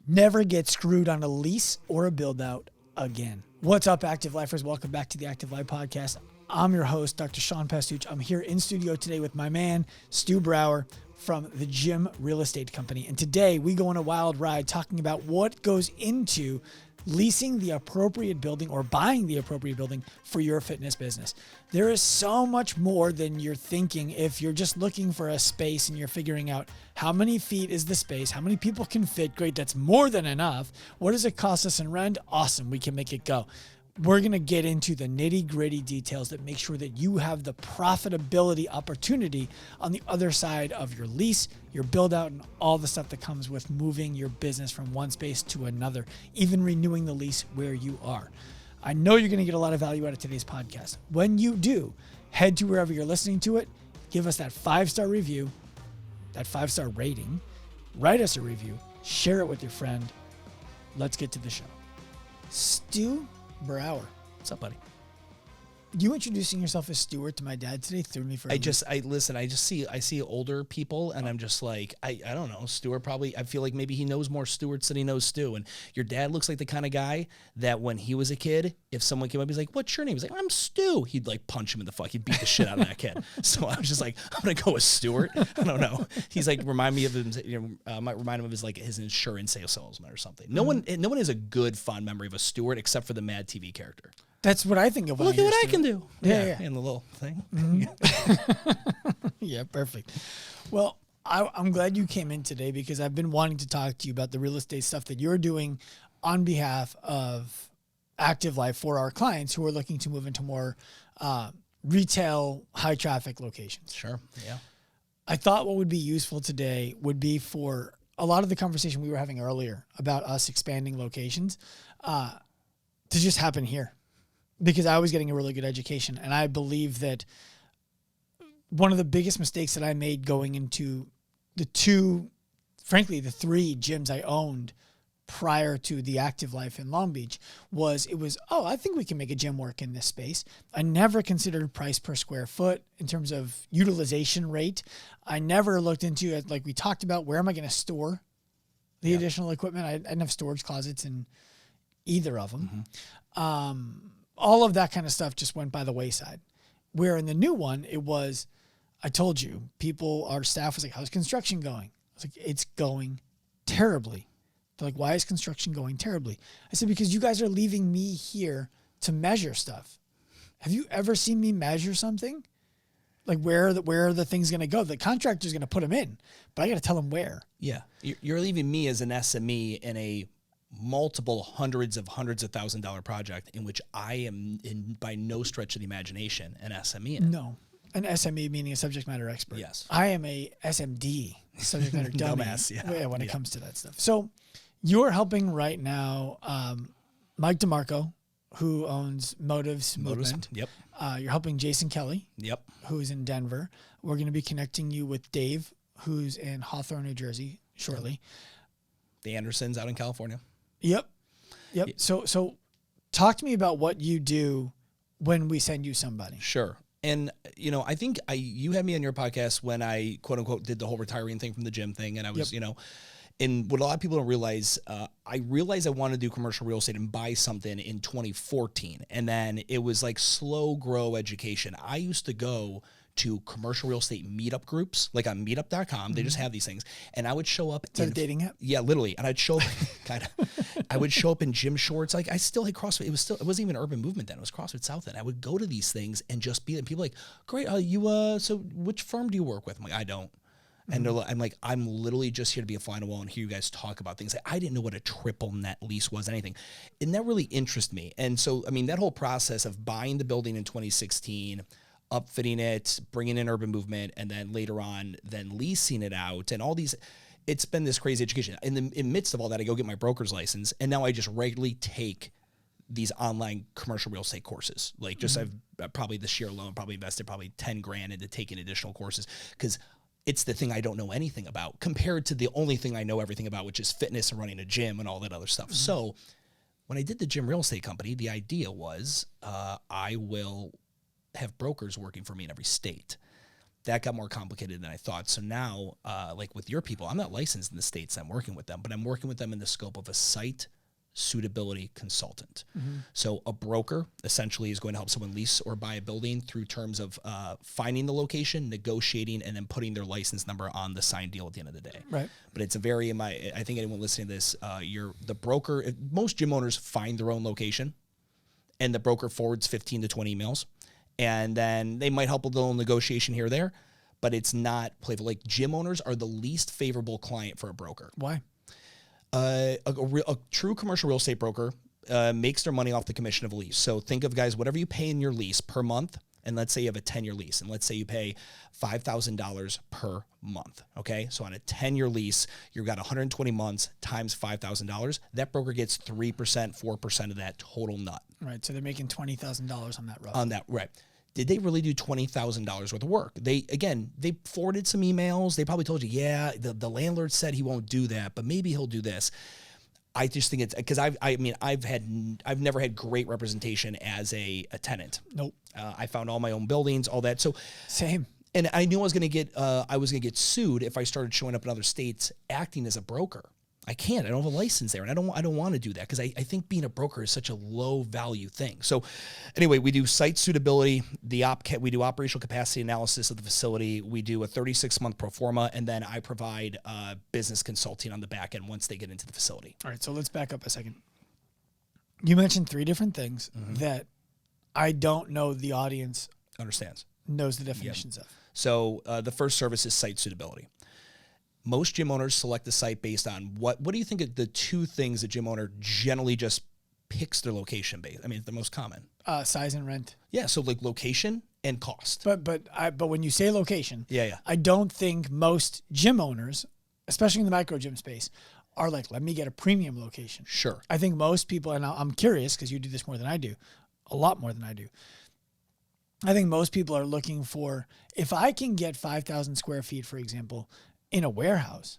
Never get screwed on a lease or a build out again. What's up, Active Lifers? Welcome back to the Active Life Podcast. I'm your host, Dr. Sean Pastuch. I'm here in studio today with my man, Stu Brauer from the Gym Real Estate Company. And today we go on a wild ride talking about what goes into leasing the appropriate building or buying the appropriate building for your fitness business. There is so much more than you're thinking if you're just looking for a space and you're figuring out how many feet is the space, how many people can fit. Great, that's more than enough. What does it cost us in rent? Awesome, we can make it go. We're going to get into the nitty-gritty details that make sure that you have the profitability opportunity on the other side of your lease, your build-out, and all the stuff that comes with moving your business from one space to another, even renewing the lease where you are. I know you're going to get a lot of value out of today's podcast. When you do, head to wherever you're listening to it, give us that 5-star review, that 5-star rating, write us a review, share it with your friend. Let's get to the show. Stu Brauer. What's up, buddy? You introducing yourself as Stuart to my dad today threw me for a loop. I see older people and I'm just like, I don't know, Stuart probably, I feel like maybe he knows more Stuarts than he knows Stu. And your dad looks like the kind of guy that when he was a kid, if someone came up, he's like, what's your name? He's like, I'm Stu. He'd like punch him in the fuck. He'd beat the shit out of that kid. So I was just like, I'm going to go with Stuart. I don't know. He's like, remind me of him, might remind him of his, like his insurance salesman or something. No one has a good fond memory of a Stuart except for the Mad TV character. That's what I think of. Look at what I can do. Yeah. And the little thing. Mm-hmm. Yeah, perfect. Well, I'm glad you came in today because I've been wanting to talk to you about the real estate stuff that you're doing on behalf of Active Life for our clients who are looking to move into more retail, high traffic locations. Sure. Yeah. I thought what would be useful today would be for a lot of the conversation we were having earlier about us expanding locations to just happen here. Because I was getting a really good education. And I believe that one of the biggest mistakes that I made going into the three gyms I owned prior to the Active Life in Long Beach was, I think we can make a gym work in this space. I never considered price per square foot in terms of utilization rate. I never looked into it, like we talked about, where am I going to store the additional equipment? I didn't have storage closets in either of them. Mm-hmm. All of that kind of stuff just went by the wayside. Where in the new one, it was, I told you, our staff was like, how's construction going? I was like, it's going terribly. They're like, why is construction going terribly? I said, because you guys are leaving me here to measure stuff. Have you ever seen me measure something? Like where are the things going to go? The contractor's going to put them in, but I got to tell them where. Yeah. You're leaving me as an SME in a multiple hundreds of $1,000s project in which I am by no stretch of the imagination an SME in. No, an SME meaning a subject matter expert. Yes. I am a SMD, subject matter dummy. Dumbass, when it comes to that stuff. So you're helping right now Mike DeMarco, who owns Motives Movement. Yep. You're helping Jason Kelly. Yep. Who's in Denver. We're going to be connecting you with Dave, who's in Hawthorne, New Jersey, shortly. The Andersons out in California. Yep. So talk to me about what you do when we send you somebody. Sure. And, I think you had me on your podcast when I, quote unquote, did the whole retiring thing from the gym thing. And I was, and what a lot of people don't realize, I realized I wanted to do commercial real estate and buy something in 2014. And then it was like slow grow education. I used to go to commercial real estate meetup groups, like on meetup.com. They just have these things. And I would show up. Is that a dating app? Yeah, literally. And I'd show up, I would show up in gym shorts. Like I still had CrossFit. It wasn't even Urban Movement then. It was CrossFit South then. I would go to these things and just be, and people like, great. So which firm do you work with? I'm like, I don't. And I'm like, I'm literally just here to be a fly on the wall and hear you guys talk about things. I didn't know what a triple net lease was, anything. And that really interested me. And so, that whole process of buying the building in 2016, upfitting it, bringing in Urban Movement, and then later on, then leasing it out, and all these, it's been this crazy education. In the midst of all that, I go get my broker's license, and now I just regularly take these online commercial real estate courses. Like I've probably this year alone, invested probably 10 grand into taking additional courses because it's the thing I don't know anything about compared to the only thing I know everything about, which is fitness and running a gym and all that other stuff. So when I did the Gym Real Estate Company, the idea was I will have brokers working for me in every state. that got more complicated than I thought. So now, like with your people, I'm not licensed in the states I'm working with them, but I'm working with them in the scope of a site suitability consultant. So a broker essentially is going to help someone lease or buy a building through terms of finding the location, negotiating, and then putting their license number on the signed deal at the end of the day. Right. But it's a very, I think anyone listening to this, the broker, most gym owners find their own location, and the broker forwards 15 to 20 emails, and then they might help with a little negotiation here or there, but it's not playful. Like gym owners are the least favorable client for a broker. Why? A true commercial real estate broker makes their money off the commission of a lease. So think of, guys, whatever you pay in your lease per month, and let's say you have a 10-year lease, and let's say you pay $5,000 per month, okay? So on a 10-year lease, you've got 120 months times $5,000. That broker gets 3%, 4% of that total nut. Right, so they're making $20,000 on that roughly. On that, right. Did they really do $20,000 worth of work? They forwarded some emails. They probably told you, yeah, the landlord said he won't do that, but maybe he'll do this. I just think it's because I've never had great representation as a tenant. Nope. I found all my own buildings, all that. So same. And I knew I was going to get sued if I started showing up in other states acting as a broker. I can't. I don't have a license there, and I don't want to do that because I think being a broker is such a low value thing. So anyway, we do site suitability, we do operational capacity analysis of the facility, we do a 36-month pro forma, and then I provide business consulting on the back end once they get into the facility. All right, so let's back up a second. You mentioned 3 different things that I don't know the audience knows the definitions of. So the first service is site suitability. Most gym owners select the site based on what do you think are the 2 things a gym owner generally just picks their location based? I mean, it's the most common. Size and rent. Yeah, so like location and cost. But when you say location, yeah, I don't think most gym owners, especially in the micro gym space, are like, let me get a premium location. Sure. I think most people, and I'm curious because you do this more than I do, a lot more than I do. I think most people are looking for, if I can get 5,000 square feet, for example, in a warehouse,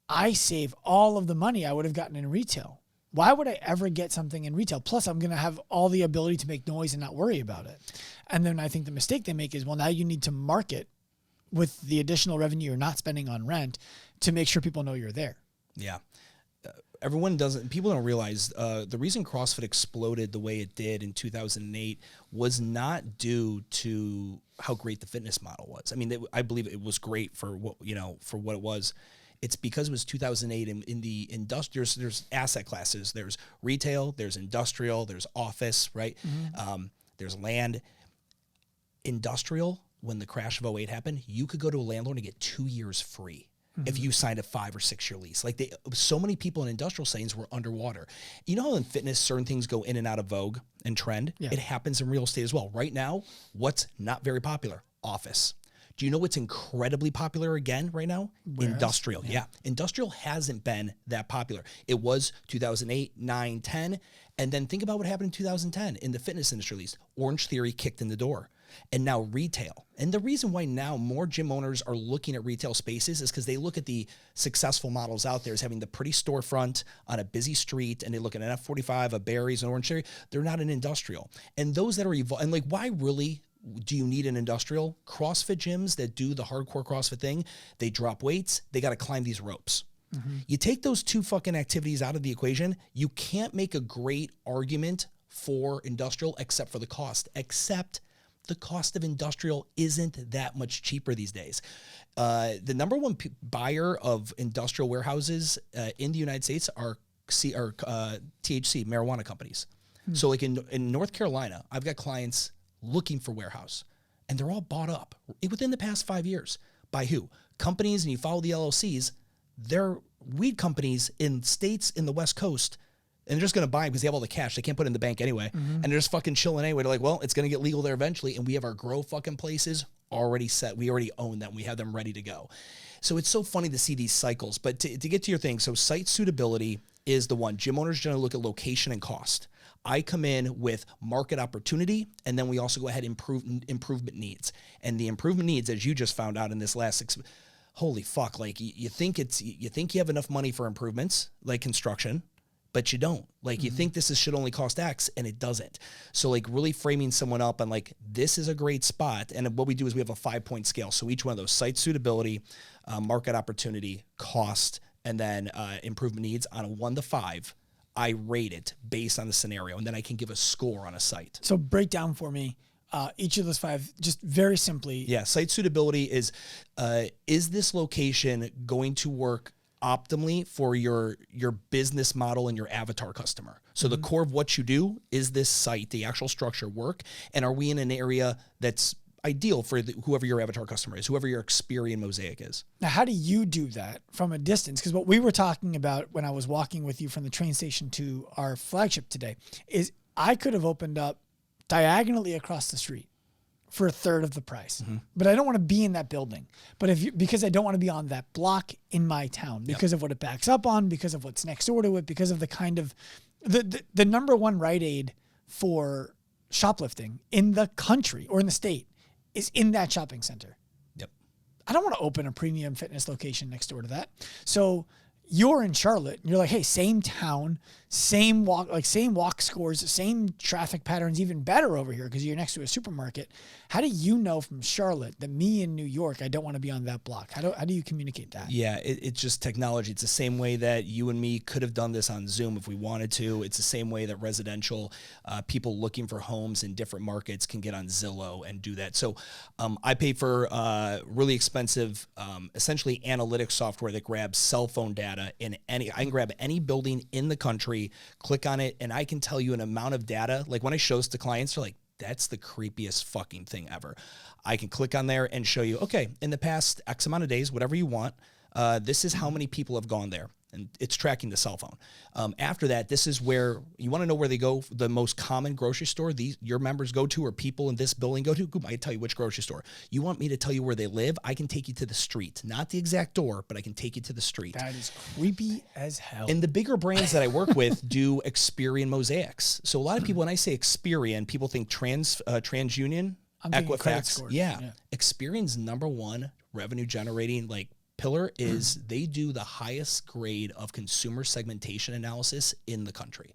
I save all of the money I would have gotten in retail. Why would I ever get something in retail? Plus, I'm going to have all the ability to make noise and not worry about it. And then I think the mistake they make is, well, now you need to market with the additional revenue you're not spending on rent to make sure people know you're there. Yeah. People don't realize the reason CrossFit exploded the way it did in 2008 was not due to how great the fitness model was. I mean, I believe it was great for what it was. It's because it was 2008 in the industrial, there's asset classes, there's retail, there's industrial, there's office, right? There's land. Industrial, when the crash of 2008 happened, you could go to a landlord and get 2 years free. If you signed a 5 or 6 year lease. Like so many people in industrial settings were underwater. You know how in fitness, certain things go in and out of vogue and trend? Yeah. It happens in real estate as well. Right now, what's not very popular? Office. Do you know what's incredibly popular again right now? Warehouse? Industrial. Yeah. Industrial hasn't been that popular. It was 2008, 9, 10. And then think about what happened in 2010 in the fitness industry, at least. Orange Theory kicked in the door. And now retail. And the reason why now more gym owners are looking at retail spaces is because they look at the successful models out there as having the pretty storefront on a busy street, and they look at an F45, a Barry's, an Orange Theory. They're not an industrial. And those that are and like, why really do you need an industrial? CrossFit gyms that do the hardcore CrossFit thing, they drop weights, they got to climb these ropes. You take those 2 fucking activities out of the equation, you can't make a great argument for industrial except for the cost, the cost of industrial isn't that much cheaper these days. The number one buyer of industrial warehouses in the United States are THC, marijuana companies. So like in North Carolina, I've got clients looking for warehouse, and they're all bought up within the past 5 years. By who? Companies, and you follow the LLCs, they're weed companies in states in the West Coast, and they're just going to buy them because they have all the cash. They can't put it in the bank anyway. And they're just fucking chilling anyway. They're like, well, it's going to get legal there eventually. And we have our grow fucking places already set. We already own them. We have them ready to go. So it's so funny to see these cycles. But to get to your thing, so site suitability is the one. Gym owners generally look at location and cost. I come in with market opportunity, and then we also go ahead and improvement needs. And the improvement needs, as you just found out in this last 6 holy fuck, like you think you have enough money for improvements, like construction, but you don't. Like you think should only cost X, and it doesn't. So like really framing someone up on like, this is a great spot. And what we do is we have a 5-point scale. So each one of those: site suitability, market opportunity, cost, and then improvement needs. On a 1 to 5, I rate it based on the scenario, and then I can give a score on a site. So break down for me each of those 5, just very simply. Yeah, site suitability is this location going to work optimally for your business model and your avatar customer? So the core of what you do, is this site, the actual structure, work? And are we in an area that's ideal for whoever your avatar customer is, whoever your Experian mosaic is? Now, how do you do that from a distance? Because what we were talking about when I was walking with you from the train station to our flagship today is I could have opened up diagonally across the street for a third of the price, but I don't want to be in that building. But because I don't want to be on that block in my town, because of what it backs up on, because of what's next door to it, because of the kind of the number one Rite Aid for shoplifting in the country or in the state is in that shopping center. Yep. I don't want to open a premium fitness location next door to that. So you're in Charlotte and you're like, hey, same town, same walk scores, same traffic patterns, even better over here because you're next to a supermarket. How do you know from Charlotte that me in New York, I don't want to be on that block? How do you communicate that? Yeah, it's just technology. It's the same way that you and me could have done this on Zoom if we wanted to. It's the same way that residential people looking for homes in different markets can get on Zillow and do that. So I pay for really expensive, essentially analytics software that grabs cell phone data I can grab any building in the country, click on it, and I can tell you an amount of data. Like when I show this to clients, they're like, that's the creepiest fucking thing ever. I can click on there and show you, okay, in the past X amount of days, whatever you want, this is how many people have gone there. And it's tracking the cell phone. After that, this is where you want to know where they go. The most common grocery store your members go to, or people in this building go to. I can tell you which grocery store. You want me to tell you where they live? I can take you to the street, not the exact door, but I can take you to the street. That is creepy as hell. And the bigger brands that I work with do Experian mosaics. So a lot of people, when I say Experian, people think TransUnion, Equifax. Yeah. Experian's number one revenue generating pillar is they do the highest grade of consumer segmentation analysis in the country.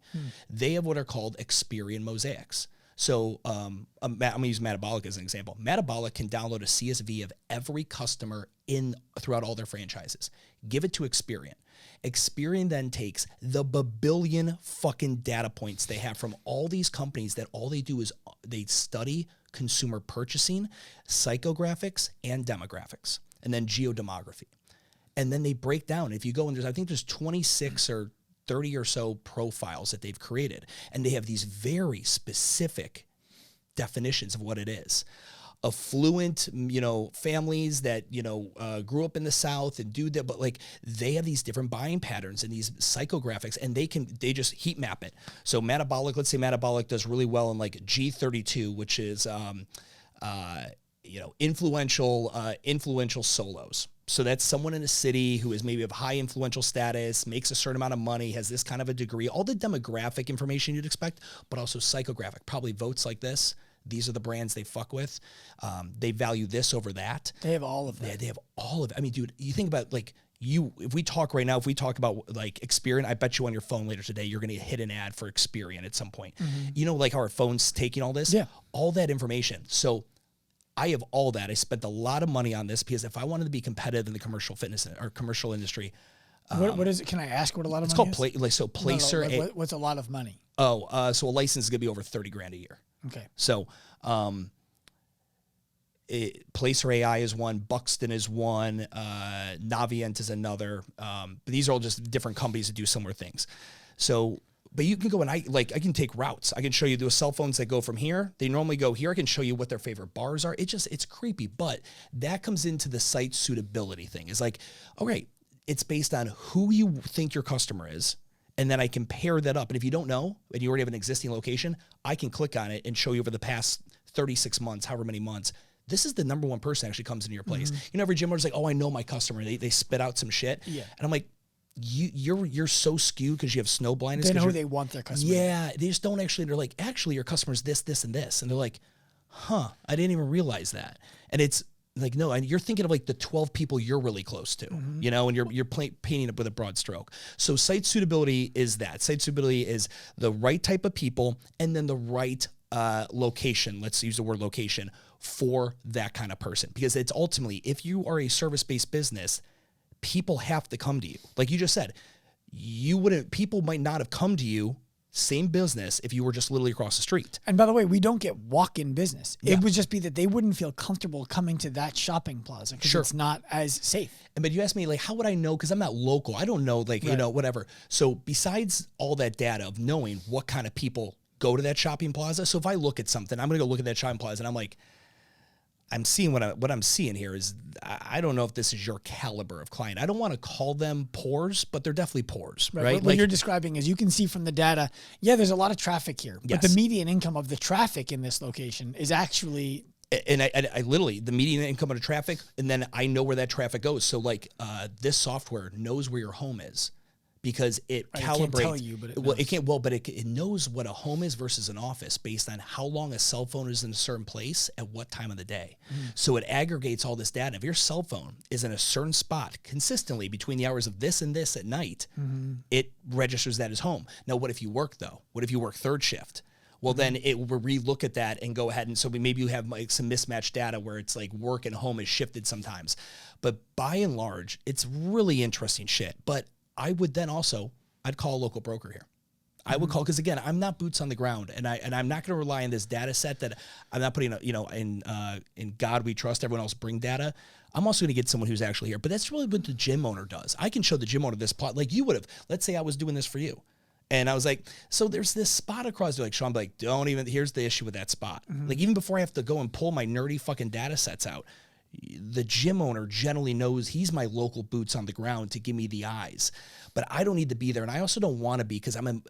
They have what are called Experian mosaics. So I'm going to use Metabolic as an example. Metabolic can download a CSV of every customer throughout all their franchises. Give it to Experian. Experian then takes the babillion fucking data points they have from all these companies that all they do is they study consumer purchasing, psychographics, and demographics, and then geodemography. And then they break down. If you go and I think there's 26 or 30 or so profiles that they've created, and they have these very specific definitions of what it is. Affluent, families that, grew up in the South and do that, but they have these different buying patterns and these psychographics, and they just heat map it. So Metabolic, let's say Metabolic does really well in G32, which is, influential solos. So that's someone in a city who is maybe of high influential status, makes a certain amount of money, has this kind of a degree, all the demographic information you'd expect, but also psychographic, probably votes like this. These are the brands they fuck with. They value this over that. They have all of that. They have all of it. I mean, dude, you think about if we talk right now, if we talk about Experian, I bet you on your phone later today, you're going to hit an ad for Experian at some point. How our phone's taking all this? Yeah. All that information. So I have all that. I spent a lot of money on this because if I wanted to be competitive in the commercial fitness or commercial industry, what is it? Can I ask what a lot of it's money called is? Placer. What's a lot of money? So a license is going to be over $30,000 a year. Okay. So, Placer AI is one, Buxton is one, Navient is another. But these are all just different companies that do similar things. So, but you can go and I can take routes. I can show you those cell phones that go from here. They normally go here. I can show you what their favorite bars are. It's creepy, but that comes into the site suitability thing. It's okay, it's based on who you think your customer is. And then I compare that up. And if you don't know, and you already have an existing location, I can click on it and show you over the past 36 months, however many months, this is the number one person that actually comes into your place. Every gym owner's I know my customer. They spit out some shit. Yeah. And I'm like, you're so skewed because you have snow blindness. They know who they want their customer. Yeah. They just don't actually, they're like, actually your customer's this, this, and this. And they're like, huh, I didn't even realize that. And it's Like, no, and you're thinking of like the 12 people you're really close to, you know, and you're painting it with a broad stroke. So site suitability is that. Site suitability is the right type of people and then the right location. Let's use the word location for that kind of person, because it's ultimately, if you are a service-based business, people have to come to you. Like you just said, people might not have come to you, same business, if you were just literally across the street. And by the way, we don't get walk-in business. Yeah. It would just be that they wouldn't feel comfortable coming to that shopping plaza because it's not as safe. But you asked me, like, how would I know? Because I'm not local. I don't know, like, you know, whatever. So besides all that data of knowing what kind of people go to that shopping plaza, so if I look at something, I'm going to go look at that shopping plaza and I'm like, I'm seeing what I'm seeing here is, I don't know if this is your caliber of client. I don't want to call them pores, but they're definitely pores, right? What you're describing is, you can see from the data, there's a lot of traffic here, but the median income of the traffic in this location is actually... And I literally, the median income of the traffic, and then I know where that traffic goes. So like this software knows where your home is, because it calibrates. It can't tell you, but it knows what a home is versus an office based on how long a cell phone is in a certain place at what time of the day. So it aggregates all this data. If your cell phone is in a certain spot consistently between the hours of this and this at night, it registers that as home. Now, what if you work though? What if you work third shift? Well, then it will relook at that and go ahead. And so maybe you have like some mismatched data where it's like work and home is shifted sometimes. But by and large, it's really interesting shit. But I would then also, I'd call a local broker here. I would call, because again, I'm not boots on the ground, and I'm not going to rely on this data set that I'm not putting, in God we trust, everyone else bring data. I'm also going to get someone who's actually here. But that's really what the gym owner does. I can show the gym owner this plot, like you would have. Let's say I was doing this for you. And I was like, so there's this spot across. They're like, Sean, like, here's the issue with that spot. Like, even before I have to go and pull my nerdy fucking data sets out, the gym owner generally knows he's my local boots on the ground to give me the eyes. But I don't need to be there. And I also don't want to be, because do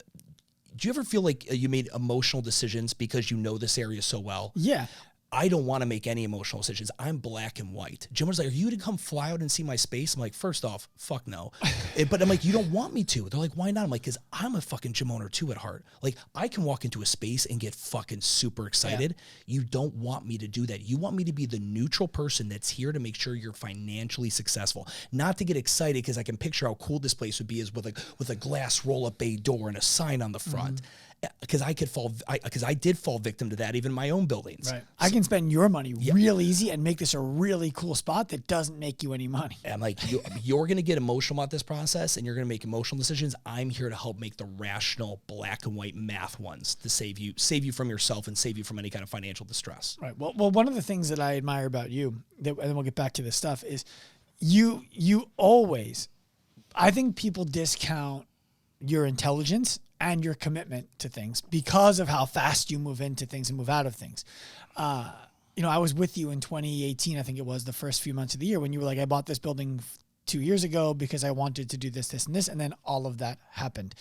you ever feel like you made emotional decisions because you know this area so well? Yeah. I don't want to make any emotional decisions. I'm black and white. Jim was like, are you to come fly out and see my space? I'm like, first off, fuck no. But I'm like, you don't want me to. They're like, why not? I'm like, because I'm a fucking gym owner too at heart. Like, I can walk into a space and get fucking super excited. Yeah. You don't want me to do that. You want me to be the neutral person that's here to make sure you're financially successful. Not to get excited because I can picture how cool this place would be is with a glass roll-up bay door and a sign on the front. Because I did fall victim to that, even in my own buildings. Right. I can spend your money real easy and make this a really cool spot that doesn't make you any money. I'm like, you're going to get emotional about this process, and you're going to make emotional decisions. I'm here to help make the rational black and white math ones to save you from yourself and save you from any kind of financial distress. Right. Well, one of the things that I admire about you, and then we'll get back to this stuff, is you always, I think people discount your intelligence and your commitment to things because of how fast you move into things and move out of things. I was with you in 2018, I think it was, the first few months of the year, when you were like, I bought this building 2 years ago because I wanted to do this, this, and this. And then all of that happened.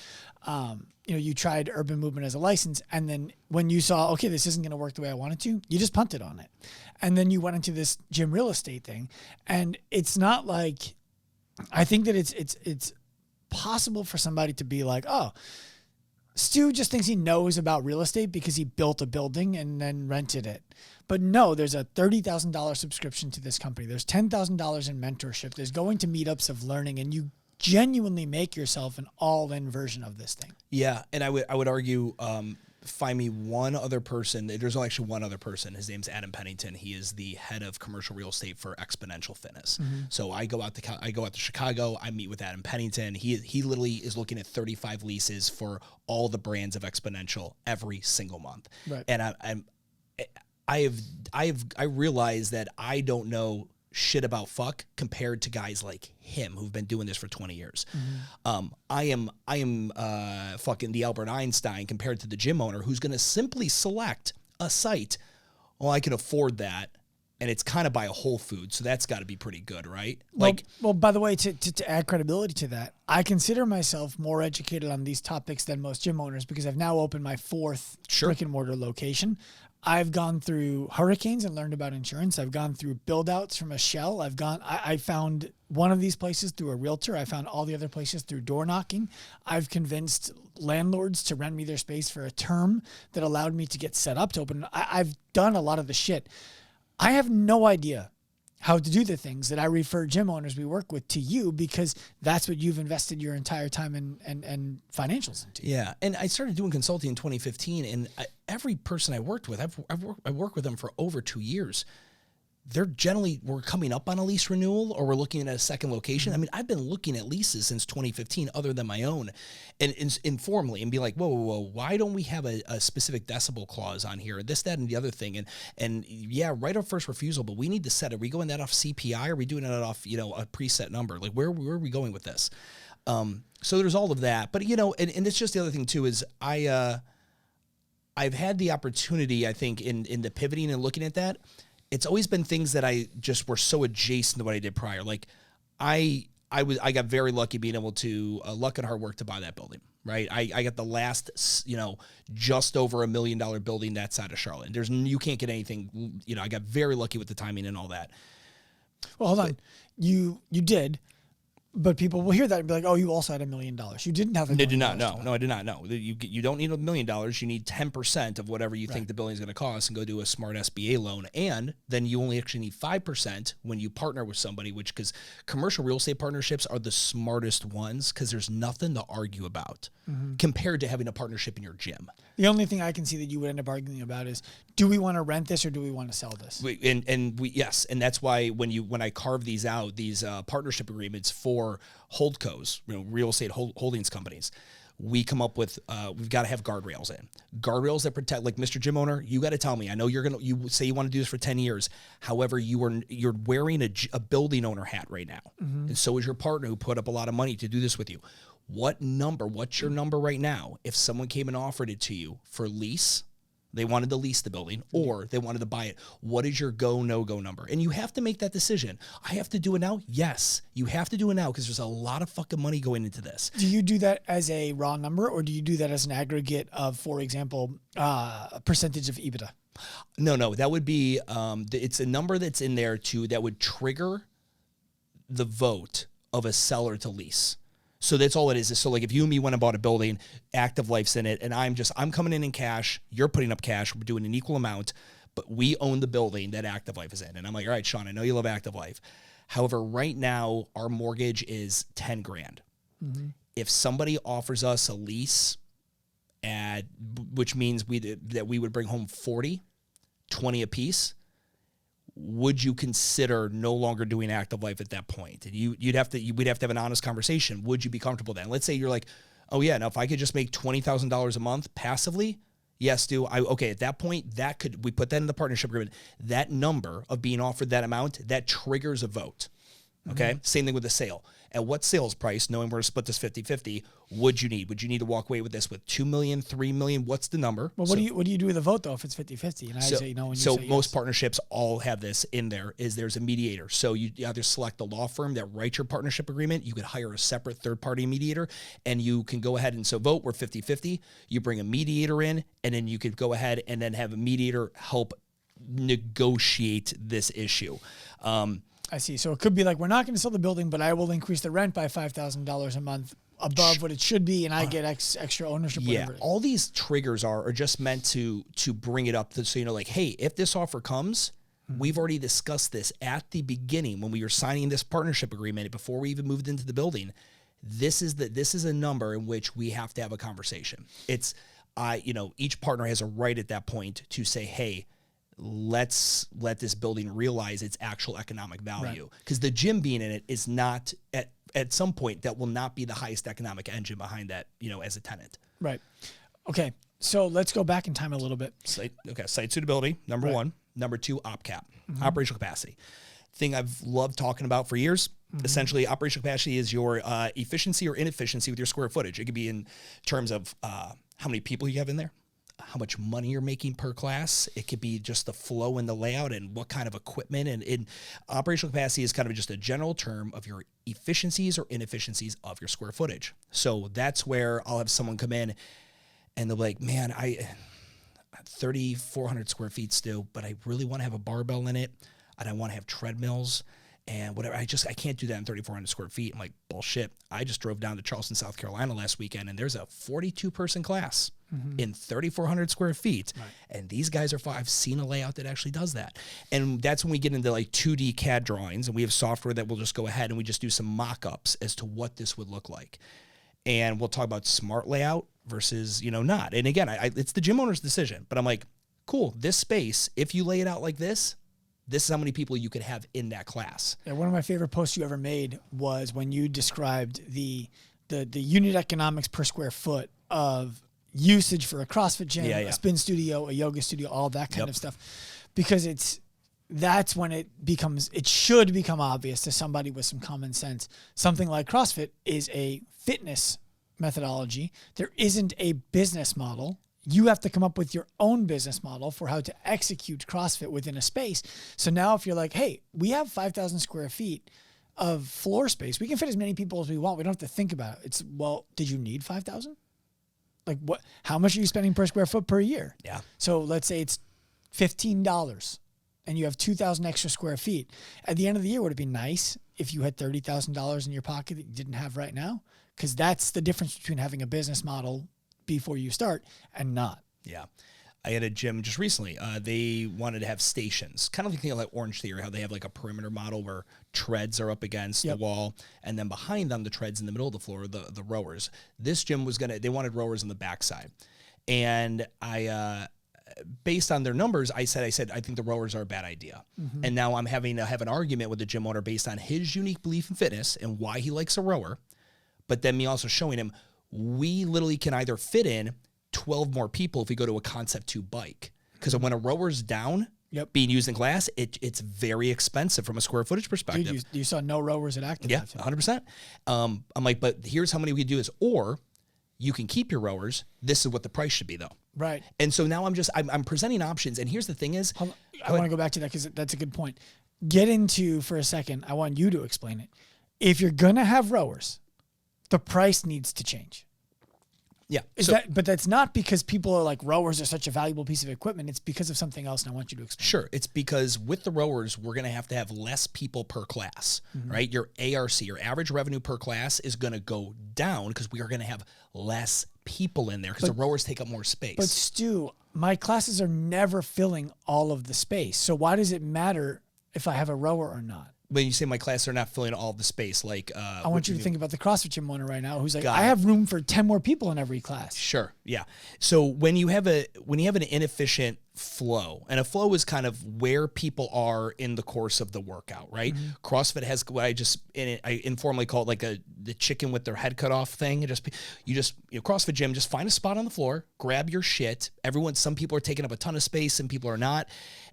You tried urban movement as a license. And then when you saw, okay, this isn't going to work the way I wanted to, you just punted on it. And then you went into this gym real estate thing. And it's not like, I think that it's possible for somebody to be like, oh, Stu just thinks he knows about real estate because he built a building and then rented it. But no, there's a $30,000 subscription to this company. There's $10,000 in mentorship. There's going to meetups of learning, and you genuinely make yourself an all-in version of this thing. Yeah, and I would argue, find me one other person. There's only actually one other person. His name's Adam Pennington. He is the head of commercial real estate for Exponential Fitness. So I go out to Chicago. I meet with Adam Pennington. He literally is looking at 35 leases for all the brands of Exponential every single month. Right. And I realize that I don't know shit about fuck compared to guys like him who've been doing this for 20 years. I am fucking the Albert Einstein compared to the gym owner who's going to simply select a site. Well, I can afford that. And it's kind of by a Whole Foods. So that's got to be pretty good, right? Well, by the way, to add credibility to that, I consider myself more educated on these topics than most gym owners because I've now opened my fourth brick and mortar location. I've gone through hurricanes and learned about insurance. I've gone through build outs from a shell. I found one of these places through a realtor. I found all the other places through door knocking. I've convinced landlords to rent me their space for a term that allowed me to get set up to open. I've done a lot of the shit. I have no idea how to do the things that I refer gym owners we work with to you, because that's what you've invested your entire time and financials into. Yeah. And I started doing consulting in 2015, and every person I worked with, I've worked with them for over 2 years. We're coming up on a lease renewal, or we're looking at a second location. I mean, I've been looking at leases since 2015 other than my own, and informally, and be like, whoa, why don't we have a specific decibel clause on here, this, that, and the other thing? And yeah, right of first refusal, but we need to set it. Are we going that off CPI? Or are we doing it off, a preset number? Like, where are we going with this? So there's all of that, but and it's just the other thing too, is I've had the opportunity, I think, in the pivoting and looking at that. It's always been things that I just were so adjacent to what I did prior. Like I got very lucky being able to, luck and hard work to buy that building, right? I got the last, just over $1 million building that side of Charlotte. You can't get anything, I got very lucky with the timing and all that. Well, hold on. You did. But people will hear that and be like, "Oh, you also had $1 million. You didn't have $1 million." I did not know. No, I did not know. You don't need $1 million. You need 10% of whatever you think the building is going to cost, and go do a smart SBA loan. And then you only actually need 5% when you partner with somebody, because commercial real estate partnerships are the smartest ones, because there's nothing to argue about compared to having a partnership in your gym. The only thing I can see that you would end up arguing about is, do we want to rent this or do we want to sell this? Yes, and that's why when I carve these out, these partnership agreements for holdcos, real estate holdings companies, we come up with we've got to have guardrails guardrails that protect. Like, Mr. Gym owner, you got to tell me. I know you say you want to do this for 10 years. However, you're wearing a building owner hat right now, and so is your partner who put up a lot of money to do this with you. What's your number right now? If someone came and offered it to you for lease, they wanted to lease the building, or they wanted to buy it, what is your no-go number? And you have to make that decision. I have to do it now? Yes, you have to do it now, because there's a lot of fucking money going into this. Do you do that as a raw number, or do you do that as an aggregate of, for example, a percentage of EBITDA? No, that would be, it's a number that's in there that would trigger the vote of a seller to lease. So that's all it is. So like, if you and me went and bought a building, Active Life's in it, and I'm coming in cash, you're putting up cash, we're doing an equal amount, but we own the building that Active Life is in. And I'm like, all right, Sean, I know you love Active Life. However, right now our mortgage is $10,000. If somebody offers us a lease which means that we would bring home 40, 20 a piece, would you consider no longer doing Active Life at that point? And we'd have to have an honest conversation. Would you be comfortable then? Let's say you're like, oh yeah, now if I could just make $20,000 a month passively, yes, okay, at that point, we put that in the partnership agreement. That number of being offered that amount, that triggers a vote. Okay. Same thing with the sale. At what sales price, knowing we're going to split this 50-50, would you need? Would you need to walk away with this with $2 million, $3 million? What's the number? Well, what do you do with a vote though if it's 50-50? And I say no. So most partnerships all have this in there. There's a mediator. So you either select a law firm that writes your partnership agreement. You could hire a separate third-party mediator, and you can go ahead and vote. We're 50-50. You bring a mediator in, and then you could go ahead and then have a mediator help negotiate this issue. I see. So it could be like, we're not going to sell the building, but I will increase the rent by $5,000 a month above what it should be, and I get extra ownership. Yeah, all these triggers are just meant to bring it up, so like, hey, if this offer comes, we've already discussed this at the beginning when we were signing this partnership agreement before we even moved into the building. This is a number in which we have to have a conversation. It's each partner has a right at that point to say, hey, let's let this building realize its actual economic value, because the gym being in it is not at some point that will not be the highest economic engine behind that, as a tenant. Right. Okay. So let's go back in time a little bit. Site suitability, number one. Number two, OPCAP, operational capacity. Thing I've loved talking about for years. Essentially, operational capacity is your efficiency or inefficiency with your square footage. It could be in terms of how many people you have in there, how much money you're making per class. It could be just the flow and the layout and what kind of equipment. And in operational capacity is kind of just a general term of your efficiencies or inefficiencies of your square footage. So that's where I'll have someone come in and they'll be like, man, 3,400 square feet still, but I really want to have a barbell in it, and I want to have treadmills, and whatever. I can't do that in 3,400 square feet. I'm like, bullshit. I just drove down to Charleston, South Carolina last weekend, and there's a 42-person class in 3,400 square feet. Right. And these guys I've seen a layout that actually does that. And that's when we get into like 2D CAD drawings, and we have software that will just go ahead and we just do some mock-ups as to what this would look like. And we'll talk about smart layout versus, not. And again, it's the gym owner's decision, but I'm like, cool, this space, if you lay it out like this is how many people you could have in that class. Yeah, one of my favorite posts you ever made was when you described the unit economics per square foot of usage for a CrossFit gym, a spin studio, a yoga studio, all that kind of stuff. Because that's when it should become obvious to somebody with some common sense. Something like CrossFit is a fitness methodology. There isn't a business model. You have to come up with your own business model for how to execute CrossFit within a space. So now if you're like, hey, we have 5,000 square feet of floor space, we can fit as many people as we want. We don't have to think about it. Did you need 5,000? Like how much are you spending per square foot per year? Yeah. So let's say it's $15 and you have 2,000 extra square feet. At the end of the year, would it be nice if you had $30,000 in your pocket that you didn't have right now? Because that's the difference between having a business model before you start and not. Yeah. I had a gym just recently. They wanted to have stations, kind of like Orange Theory, how they have like a perimeter model where treads are up against the wall, and then behind them, the treads in the middle of the floor, the rowers. This gym they wanted rowers on the backside. And I, based on their numbers, I said, I think the rowers are a bad idea. Mm-hmm. And now I'm having to have an argument with the gym owner based on his unique belief in fitness and why he likes a rower. But then me also showing him, we literally can either fit in 12 more people if we go to a Concept 2 bike. Because when a rower's down, being used in class, it's very expensive from a square footage perspective. Dude, you saw no rowers at Active. Yeah, 100%. I'm like, but here's how many we could do this. Or you can keep your rowers. This is what the price should be, though. Right. And so now I'm presenting options. And here's the thing is. I want to go back to that because that's a good point. Get into, for a second, I want you to explain it. If you're going to have rowers, the price needs to change. Yeah. But that's not because people are like, rowers are such a valuable piece of equipment. It's because of something else, and I want you to explain. Sure. It's because with the rowers, we're going to have less people per class, right? Your ARC, your average revenue per class, is going to go down because we are going to have less people in there because the rowers take up more space. But Stu, my classes are never filling all of the space. So why does it matter if I have a rower or not? When you say my classes are not filling all of the space, like I want you to think about the CrossFit gym owner right now who's like, I have room for 10 more people in every class. Sure, yeah. So when you have an inefficient flow, and a flow is kind of where people are in the course of the workout, right? Mm-hmm. CrossFit has what I informally call it like the chicken with their head cut off thing. CrossFit gym, just find a spot on the floor, grab your shit. Some people are taking up a ton of space, some people are not,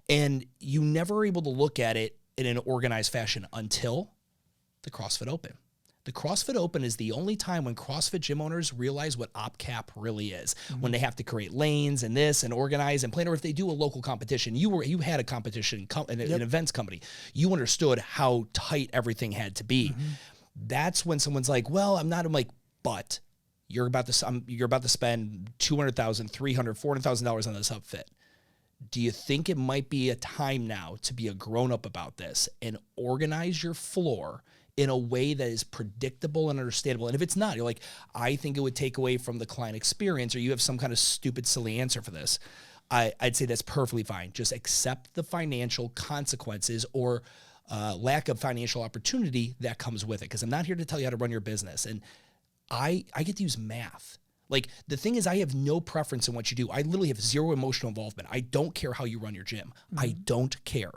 and you never are able to look at it in an organized fashion until the CrossFit Open. The CrossFit Open is the only time when CrossFit gym owners realize what OpCap really is. Mm-hmm. When they have to create lanes and this and organize and plan, or if they do a local competition. You had a competition, an events company. You understood how tight everything had to be. Mm-hmm. That's when someone's like, well, I'm like, but you're about to spend $200,000, $300,000, $400,000 on this outfit. Do you think it might be a time now to be a grown-up about this and organize your floor in a way that is predictable and understandable? And if it's not, you're like, I think it would take away from the client experience, or you have some kind of stupid, silly answer for this, I'd say that's perfectly fine. Just accept the financial consequences or lack of financial opportunity that comes with it, because I'm not here to tell you how to run your business. And I get to use math. Like, the thing is, I have no preference in what you do. I literally have zero emotional involvement. I don't care how you run your gym. Mm-hmm. I don't care.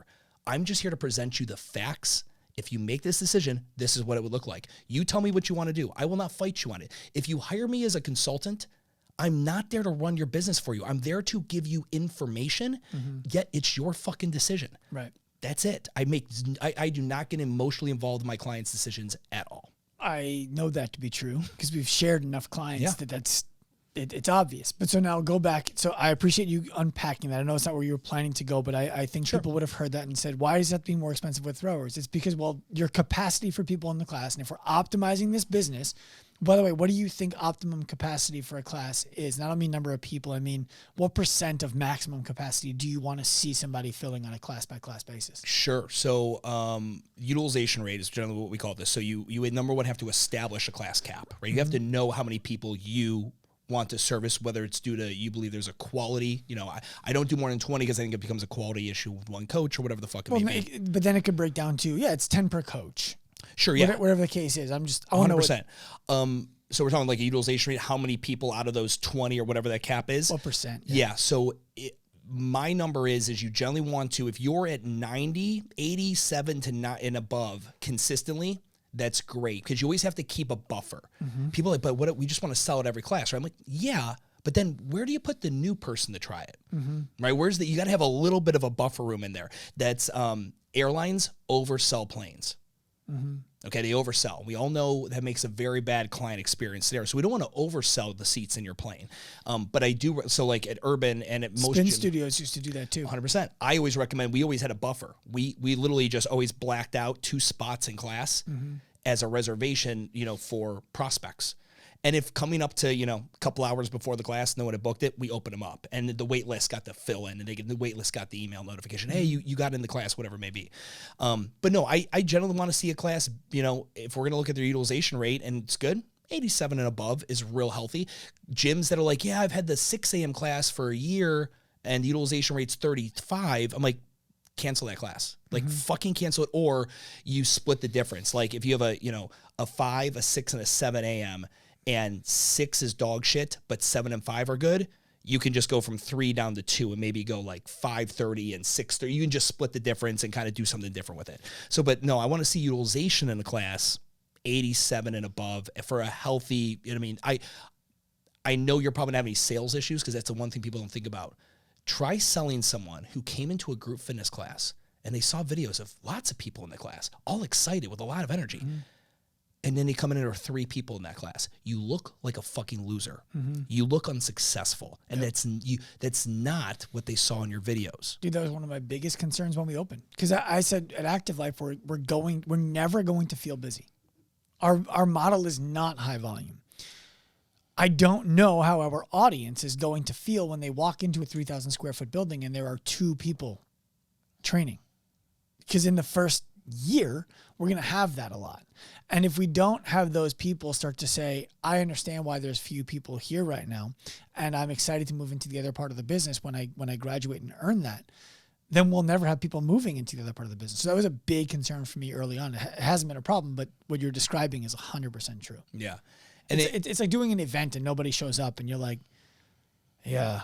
I'm just here to present you the facts. If you make this decision, this is what it would look like. You tell me what you want to do. I will not fight you on it. If you hire me as a consultant, I'm not there to run your business for you. I'm there to give you information, yet it's your fucking decision. Right. That's it. I do not get emotionally involved in my clients' decisions at all. I know that to be true because we've shared enough clients that it's obvious. But so now go back. So I appreciate you unpacking that. I know it's not where you were planning to go, but I think people would have heard that and said, why does that be more expensive with rowers? It's because, well, your capacity for people in the class. And if we're optimizing this business, By the way, what do you think optimum capacity for a class is? And I don't mean number of people. I mean, what % of maximum capacity do you want to see somebody filling on a class-by-class basis? Sure. So utilization rate is generally what we call this. So you number one have to establish a class cap, right? You have to know how many people you want to service, whether it's due to you believe there's a quality. I don't do more than 20 because I think it becomes a quality issue with one coach or whatever the fuck it may be. But then it could break down to, it's 10 per coach. Sure, yeah. Whatever the case is. I 100%. So we're talking like a utilization rate, how many people out of those 20 or whatever that cap is? What %? Yeah. So my number is you generally want to, if you're at 90, 87 to 9 and above consistently, that's great because you always have to keep a buffer. People are like, but what, we just want to sell at every class, right? I'm like, yeah, but then where do you put the new person to try it, right? You got to have a little bit of a buffer room in there. That's airlines oversell planes. Okay, they oversell. We all know that makes a very bad client experience there. So we don't want to oversell the seats in your plane. But I do, so like at Urban and at most Spin studios used to do that too. 100%. I always recommend, we always had a buffer. We literally just always blacked out 2 spots in class as a reservation, for prospects. And if coming up to, a couple hours before the class, no one had booked it, we open them up. And the wait list got to fill in, and the wait list got the email notification. Hey, you got in the class, whatever it may be. But no, I generally want to see a class, if we're going to look at their utilization rate and it's good, 87 and above is real healthy. Gyms that are like, yeah, I've had the 6 a.m. class for a year and the utilization rate's 35. I'm like, cancel that class. Like fucking cancel it, or you split the difference. Like if you have a 5, a 6, and a 7 a.m., and 6 is dog shit, but 7 and 5 are good, you can just go from 3 down to 2 and maybe go like 5:30 and 6:30. You can just split the difference and kind of do something different with it. So, but no, I want to see utilization in a class 87 and above for a healthy, I know you're probably not having any sales issues because that's the one thing people don't think about. Try selling someone who came into a group fitness class and they saw videos of lots of people in the class, all excited with a lot of energy. And then they come in and there are 3 people in that class. You look like a fucking loser. You look unsuccessful. And that's not what they saw in your videos. Dude, that was one of my biggest concerns when we opened. Because I said at Active Life, we're never going to feel busy. Our model is not high volume. I don't know how our audience is going to feel when they walk into a 3,000 square foot building and there are 2 people training. Because in the first year, we're going to have that a lot. And if we don't have those people start to say, I understand why there's few people here right now, and I'm excited to move into the other part of the business when I graduate and earn that, then we'll never have people moving into the other part of the business. So that was a big concern for me early on. It hasn't been a problem, but what you're describing is 100% true. Yeah. And it's like doing an event and nobody shows up and you're like, yeah.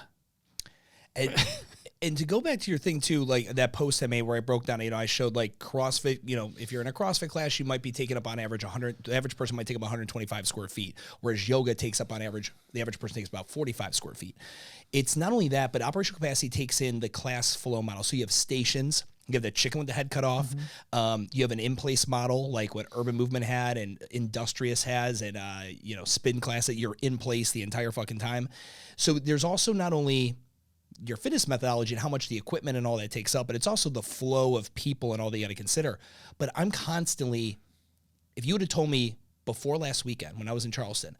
And to go back to your thing too, like that post I made where I broke down, I showed like CrossFit, if you're in a CrossFit class, you might be taking up on average the average person might take up 125 square feet, whereas yoga takes up on average, the average person takes about 45 square feet. It's not only that, but operational capacity takes in the class flow model. So you have stations, you have the chicken with the head cut off. You have an in-place model like what Urban Movement had and Industrious has, and spin class that you're in place the entire fucking time. So there's also not only your fitness methodology and how much the equipment and all that takes up, but it's also the flow of people and all that you got to consider. But I'm constantly, if you would have told me before last weekend when I was in Charleston,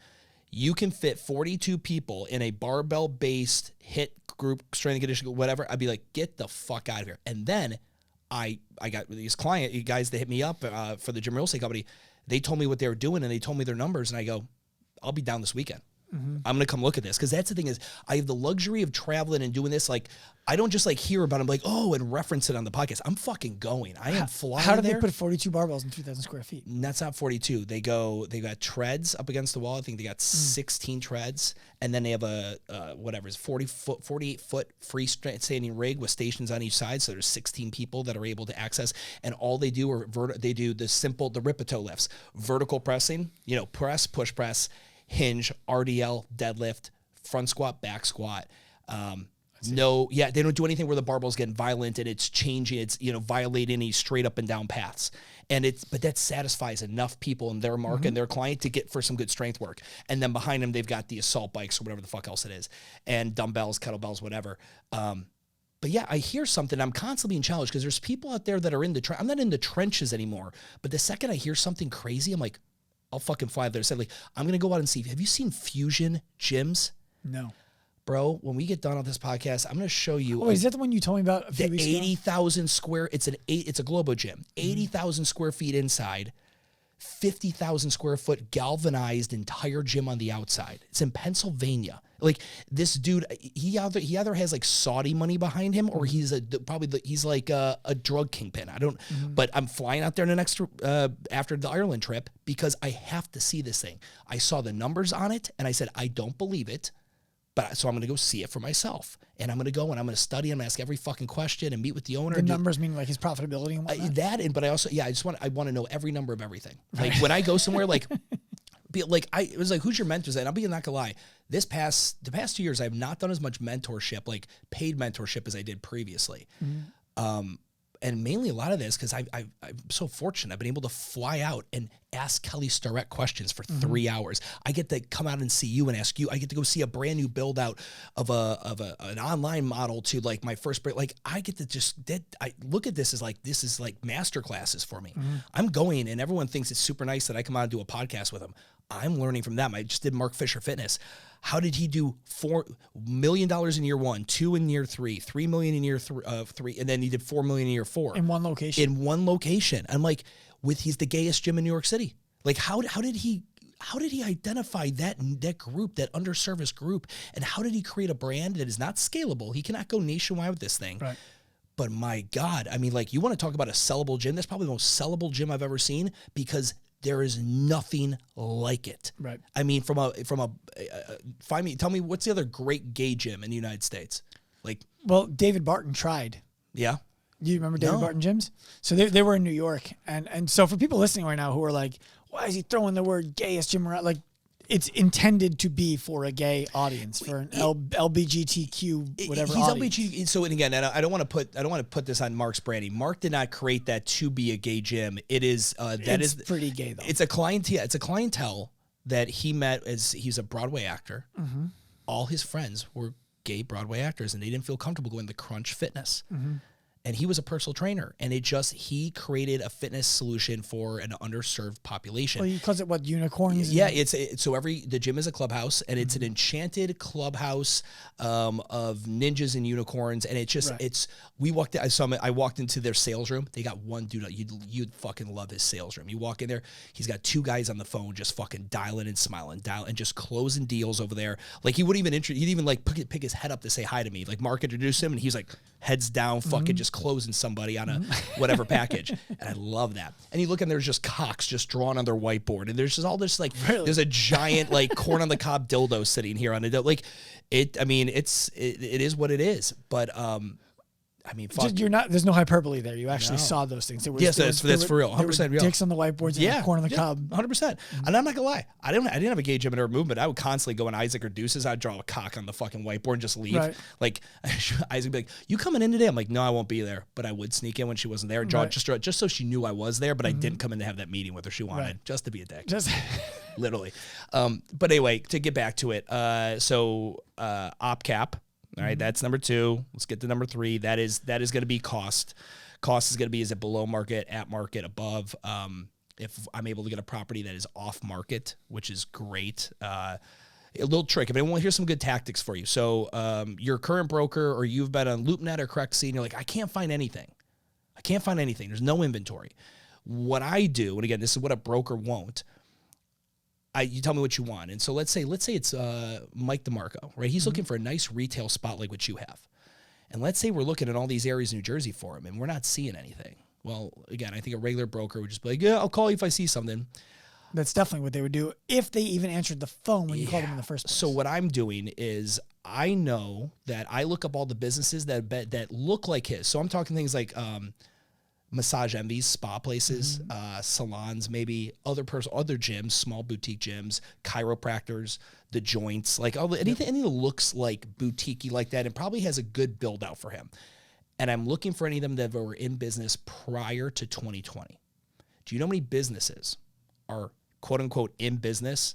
you can fit 42 people in a barbell-based HIIT group, strength and conditioning, whatever, I'd be like, get the fuck out of here. And then I got these guys that hit me up for the gym real estate company. They told me what they were doing and they told me their numbers, and I go, I'll be down this weekend. I'm going to come look at this. Because that's the thing is, I have the luxury of traveling and doing this. Like, I don't just like hear about it, like, oh, and reference it on the podcast. I'm fucking going. I am flying. How did they put 42 barbells in 3,000 square feet? And that's not 42. They got treads up against the wall. I think they got 16 treads. And then they have a, 48 foot freestanding rig with stations on each side. So there's 16 people that are able to access. And all they do they do the Ripito lifts, vertical pressing, press, push press, hinge, RDL, deadlift, front squat, back squat. They don't do anything where the barbell's getting violent and it's changing, it's, violating any straight up and down paths. But that satisfies enough people in their market and their client to get for some good strength work. And then behind them, they've got the assault bikes or whatever the fuck else it is, and dumbbells, kettlebells, whatever. But yeah, I hear something. I'm constantly being challenged because there's people out there that are I'm not in the trenches anymore. But the second I hear something crazy, I'm like, I'll fucking fly there. Said like, I'm gonna go out and see. Have you seen Fusion gyms? No. Bro, when we get done on this podcast, I'm gonna show you. Oh, is that the one you told me about a few the weeks ago? 80,000 square. It's a Globo gym. 80,000 square feet inside. 50,000 square foot galvanized entire gym on the outside. It's in Pennsylvania. Like this dude, he either has like Saudi money behind him or he's he's like a drug kingpin. I don't, but I'm flying out there in the next after the Ireland trip because I have to see this thing. I saw the numbers on it and I said I don't believe it, so I'm gonna go see it for myself. And I'm going to go and I'm going to study. I'm going to ask every fucking question and meet with the owner. The numbers mean like his profitability and whatnot? But I also, I want to know every number of everything. Like when I go somewhere, it was like, who's your mentors? And I'll be not gonna lie. The past 2 years, I have not done as much mentorship, like paid mentorship as I did previously. And mainly a lot of this because I'm so fortunate. I've been able to fly out and ask Kelly Starrett questions for 3 hours. I get to come out and see you and ask you. I get to go see a brand new build out of an online model to like my first break. Like I get to I look at this as like this is like master classes for me. I'm going and everyone thinks it's super nice that I come out and do a podcast with them. I'm learning from them. I just did Mark Fisher Fitness. How did he do $4 million in year 1, 2 in year 3, 3 million in year 3, and then he did 4 million in year 4 in one location? In one location. I'm like, he's the gayest gym in New York City. Like, how did he identify that group, that underserviced group, and how did he create a brand that is not scalable? He cannot go nationwide with this thing. Right. But my God, I mean, like, you want to talk about a sellable gym? That's probably the most sellable gym I've ever seen because there is nothing like it. Right. I mean, tell me what's the other great gay gym in the United States? Like, well, David Barton tried. Yeah. Do you remember David Barton gyms? So they were in New York. And so for people listening right now who are like, why is he throwing the word gayest gym around? Like, it's intended to be for a gay audience, for an LBGTQ whatever he's audience. LBGT. So and again, I don't want to put this on Mark's branding. Mark did not create that to be a gay gym. It is it's pretty gay though. It's a clientele that he met as he's a Broadway actor. All his friends were gay Broadway actors, and they didn't feel comfortable going to Crunch Fitness. And he was a personal trainer, and he created a fitness solution for an underserved population. Well, he calls it what, unicorns? Yeah, the gym is a clubhouse, and it's an enchanted clubhouse of ninjas and unicorns, and I walked into their sales room. They got one dude. You'd fucking love his sales room. You walk in there, he's got 2 guys on the phone just fucking dialing and smiling, and just closing deals over there. Like he wouldn't even he'd even like pick his head up to say hi to me. Like Mark introduced him, and he's like heads down, fucking just closing somebody on a whatever package. And I love that. And you look and there's just cocks just drawn on their whiteboard. And there's just all this like, there's a giant like corn on the cob dildo sitting here on it. Like it is what it is. But, I mean, fuck. There's no hyperbole there. You actually saw those things. That's for real. 100% real. Dicks on the whiteboards and corn on the cob. 100%. And I'm not gonna lie. I didn't have a gay gym in our movement. I would constantly go in Isaac or Deuce's. I'd draw a cock on the fucking whiteboard and just leave. Right. Like Isaac would be like, "You coming in today?" I'm like, "No, I won't be there." But I would sneak in when she wasn't there and draw just so she knew I was there. But I didn't come in to have that meeting with her. She wanted just to be a dick. Just literally. But anyway, to get back to it. Op cap. All right, that's number 2. Let's get to number 3. That is going to be cost. Cost is going to be, is it below market, at market, above? If I'm able to get a property that is off market, which is great. A little trick. If anyone want to hear some good tactics for you. So your current broker or you've been on LoopNet or Correct and you're like, I can't find anything. There's no inventory. What I do, and again, this is what a broker won't. You tell me what you want. And so let's say it's Mike DeMarco, right? He's looking for a nice retail spot like what you have. And let's say we're looking at all these areas in New Jersey for him and we're not seeing anything. Well, again, I think a regular broker would just be like, yeah, I'll call you if I see something. That's definitely what they would do if they even answered the phone when you called them in the first place. So what I'm doing is I know that I look up all the businesses that look like his. So I'm talking things like massage envies, spa places, salons, maybe other gyms, small boutique gyms, chiropractors, the joints, like anything that looks like boutique-y like that and probably has a good build out for him. And I'm looking for any of them that were in business prior to 2020. Do you know how many businesses are quote unquote in business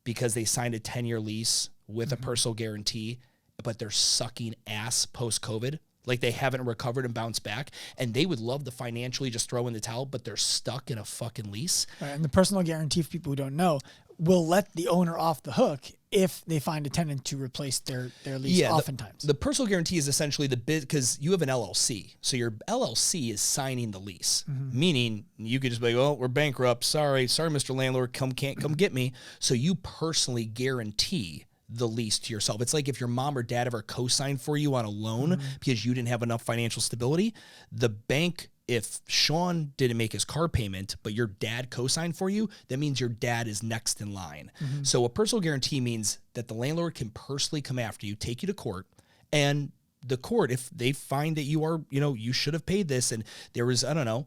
because they signed a 10-year lease with a personal guarantee, but they're sucking ass post-COVID? Like they haven't recovered and bounced back, and they would love to financially just throw in the towel, but they're stuck in a fucking lease. Right, and the personal guarantee, for people who don't know, will let the owner off the hook if they find a tenant to replace their lease. Oftentimes, the personal guarantee is essentially the bid, because you have an LLC, so your LLC is signing the lease, meaning you could just be like, "Oh, we're bankrupt. Sorry, Mr. Landlord, can't come get me." So you personally guarantee the lease to yourself. It's like if your mom or dad ever co-signed for you on a loan because you didn't have enough financial stability, the bank, if Sean didn't make his car payment, but your dad co-signed for you, that means your dad is next in line. So a personal guarantee means that the landlord can personally come after you, take you to court, and the court, if they find that you are, you should have paid this, and there was, I don't know,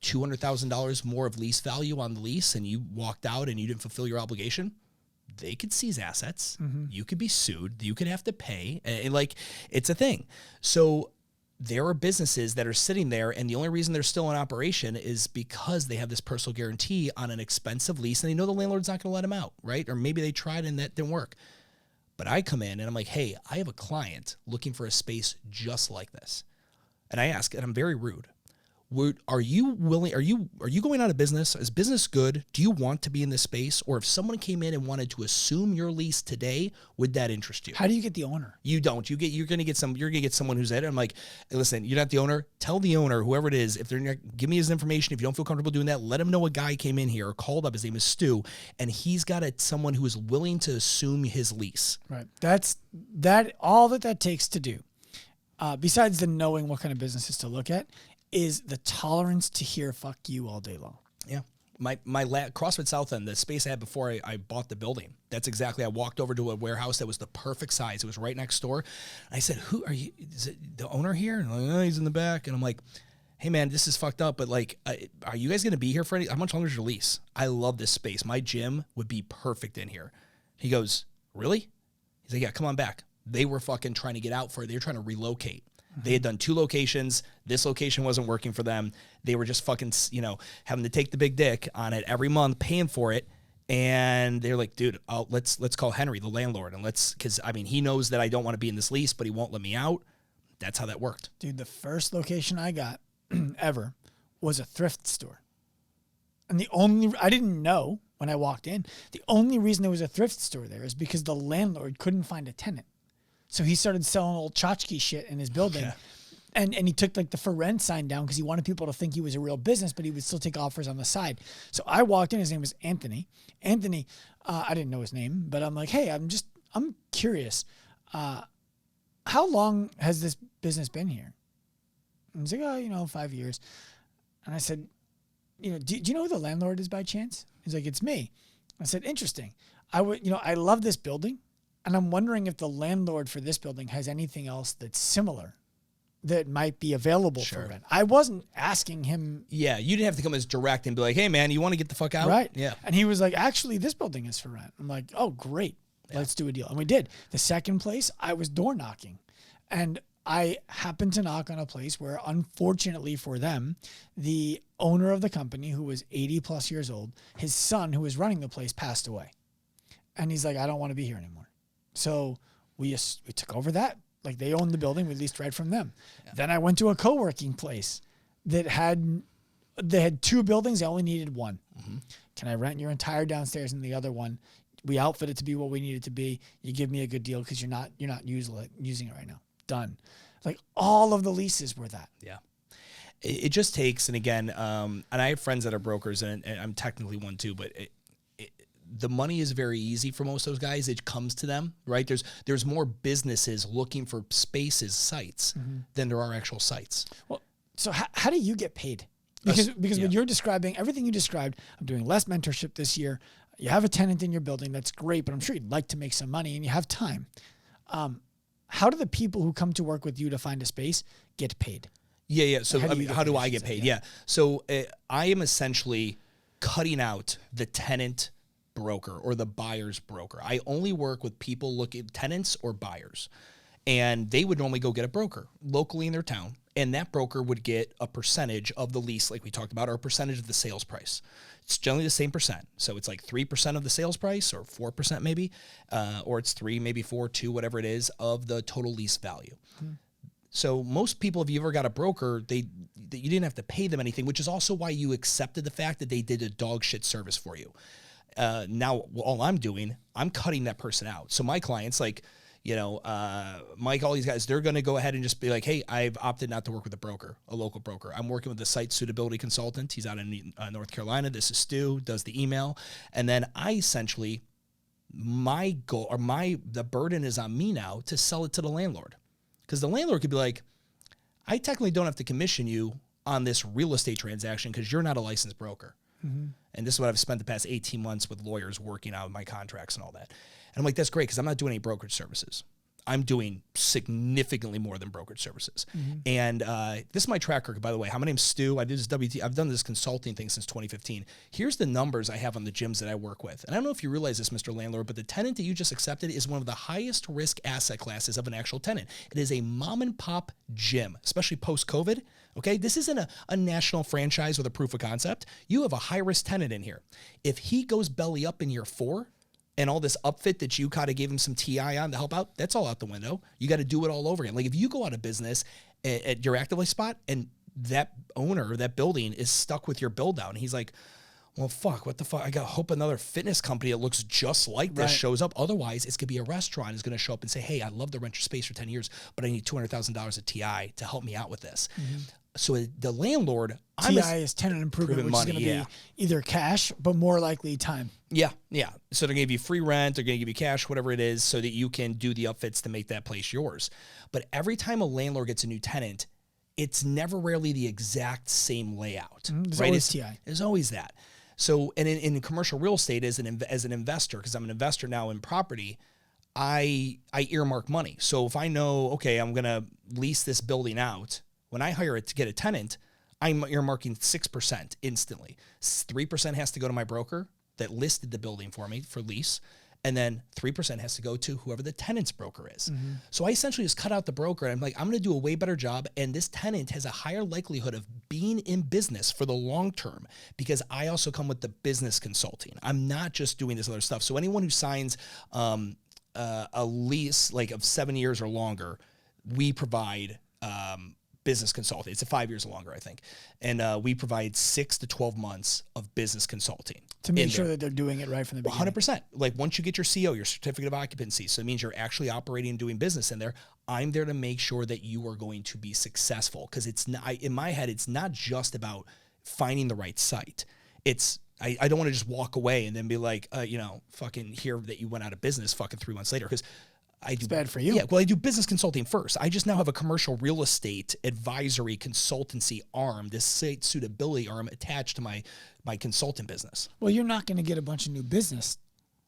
$200,000 more of lease value on the lease, and you walked out and you didn't fulfill your obligation, they could seize assets. You could be sued. You could have to pay. And it's a thing. So there are businesses that are sitting there, and the only reason they're still in operation is because they have this personal guarantee on an expensive lease, and they know the landlord's not going to let them out, right? Or maybe they tried and that didn't work. But I come in and I'm like, hey, I have a client looking for a space just like this. And I ask, and I'm very rude, are you willing? Are you going out of business? Is business good? Do you want to be in this space? Or if someone came in and wanted to assume your lease today, would that interest you? How do you get the owner? You don't. You're gonna get someone who's at it. I'm like, hey, listen, you're not the owner. Tell the owner, whoever it is, if they're not, give me his information. If you don't feel comfortable doing that, let him know a guy came in here or called up. His name is Stu, and he's got someone who is willing to assume his lease. Right. That's all that takes to do. Besides the knowing what kind of businesses to look at, is the tolerance to hear "fuck you" all day long. Yeah. My CrossFit South End, the space I had before I bought the building, that's exactly, I walked over to a warehouse that was the perfect size. It was right next door. I said, who are you? Is it the owner here? And like, oh, he's in the back. And I'm like, hey man, this is fucked up, but are you guys going to be here for how much longer is your lease? I love this space. My gym would be perfect in here. He goes, really? He's like, yeah, come on back. They were fucking trying to get out they were trying to relocate. They had done 2 locations. This location wasn't working for them. They were just fucking, having to take the big dick on it every month, paying for it. And they're like, dude, let's call Henry, the landlord, and because he knows that I don't want to be in this lease, but he won't let me out. That's how that worked. Dude, the first location I got ever was a thrift store. And I didn't know when I walked in, the only reason there was a thrift store there is because the landlord couldn't find a tenant. So he started selling old tchotchke shit in his building. Yeah. And he took the for rent sign down because he wanted people to think he was a real business, but he would still take offers on the side. So I walked in, his name was Anthony. Anthony, I didn't know his name, but I'm like, hey, I'm curious. How long has this business been here? And he's like, 5 years. And I said, do you know who the landlord is by chance? He's like, it's me. I said, interesting. I love this building. And I'm wondering if the landlord for this building has anything else that's similar that might be available for rent. I wasn't asking him. Yeah, you didn't have to come as direct and be like, hey, man, you want to get the fuck out? Right. Yeah. And he was like, actually, this building is for rent. I'm like, oh, great. Yeah. Let's do a deal. And we did. The second place, I was door knocking. And I happened to knock on a place where, unfortunately for them, the owner of the company, who was 80 plus years old, his son, who was running the place, passed away. And he's like, I don't want to be here anymore. So we took over that. They owned the building. We leased right from them. Yeah. Then I went to a co-working place that had 2 buildings. I only needed 1. Mm-hmm. Can I rent your entire downstairs and the other one? We outfit it to be what we need it to be. You give me a good deal because you're not using it right now. Done. All of the leases were that. Yeah. It just takes, and again, and I have friends that are brokers, and I'm technically one too, but the money is very easy for most of those guys. It comes to them, right? There's more businesses looking for sites than there are actual sites. Well, so how do you get paid? Because when you're describing everything you described, I'm doing less mentorship this year. You have a tenant in your building. That's great, but I'm sure you'd like to make some money and you have time. How do the people who come to work with you to find a space get paid? Yeah. So how do I get paid? Yeah. So I am essentially cutting out the tenant broker or the buyer's broker. I only work with people looking tenants or buyers, and they would normally go get a broker locally in their town, and that broker would get a percentage of the lease, like we talked about, or a percentage of the sales price. It's generally the same percent, so it's 3% of the sales price, or 4% maybe, or it's 3, maybe 4, 2, whatever it is of the total lease value. So most people, if you ever got a broker, you didn't have to pay them anything, which is also why you accepted the fact that they did a dog shit service for you. Now, all I'm doing, I'm cutting that person out. So my clients, like, Mike, all these guys, they're going to go ahead and just be like, hey, I've opted not to work with a broker, a local broker. I'm working with the site suitability consultant. He's out in North Carolina. This is Stu, does the email. And then I essentially, my goal or the burden is on me now to sell it to the landlord. Because the landlord could be like, I technically don't have to commission you on this real estate transaction because you're not a licensed broker. Mm-hmm. And this is what I've spent the past 18 months with lawyers working out my contracts and all that. And I'm like, that's great because I'm not doing any brokerage services. I'm doing significantly more than brokerage services. Mm-hmm. And this is my track record, by the way. Hi, my name's Stu. I do this I've done this consulting thing since 2015. Here's the numbers I have on the gyms that I work with. And I don't know if you realize this, Mr. Landlord, but the tenant that you just accepted is one of the highest risk asset classes of an actual tenant. It is a mom and pop gym, especially post-COVID. Okay, this isn't a national franchise with a proof of concept. You have a high-risk tenant in here. If he goes belly up in year 4, and all this upfit that you kind of gave him some TI on to help out, that's all out the window. You got to do it all over again. Like if you go out of business at your Actively spot and that owner, that building is stuck with your build out and he's like, well, fuck, what the fuck? I got to hope another fitness company that looks just like this shows up. Otherwise, it's going to be a restaurant is going to show up and say, hey, I'd love to rent your space for 10 years, but I need $200,000 of TI to help me out with this. Mm-hmm. So the landlord... TI is tenant improvement, which is going to be either cash, but more likely time. Yeah. So they're going to give you free rent, they're going to give you cash, whatever it is, so that you can do the upfits to make that place yours. But every time a landlord gets a new tenant, it's never rarely the exact same layout. There's right? always TI. There's always that. So, and in commercial real estate, as an investor, because I'm an investor now in property, I earmark money. So if I know, okay, I'm going to lease this building out, when I hire it to get a tenant, I'm earmarking 6% instantly. 3% has to go to my broker that listed the building for me for lease. And then 3% has to go to whoever the tenant's broker is. Mm-hmm. So I essentially just cut out the broker and I'm like, I'm going to do a way better job. And this tenant has a higher likelihood of being in business for the long term because I also come with the business consulting. I'm not just doing this other stuff. So anyone who signs a lease like of 7 years or longer, we provide business consulting. It's 5 years or longer, I think. And we provide 6 to 12 months of business consulting. To make sure that they're doing it right from the beginning. 100%. Like once you get your CO, your certificate of occupancy, so it means you're actually operating and doing business in there, I'm there to make sure that you are going to be successful. Because it's not, in my head, it's not just about finding the right site. It's, I don't want to just walk away and then be like, fucking hear that you went out of business fucking 3 months later. Because it's bad for you. Yeah, well, I do business consulting first. I just now have a commercial real estate advisory consultancy arm, this site suitability arm attached to my consultant business. Well, you're not going to get a bunch of new business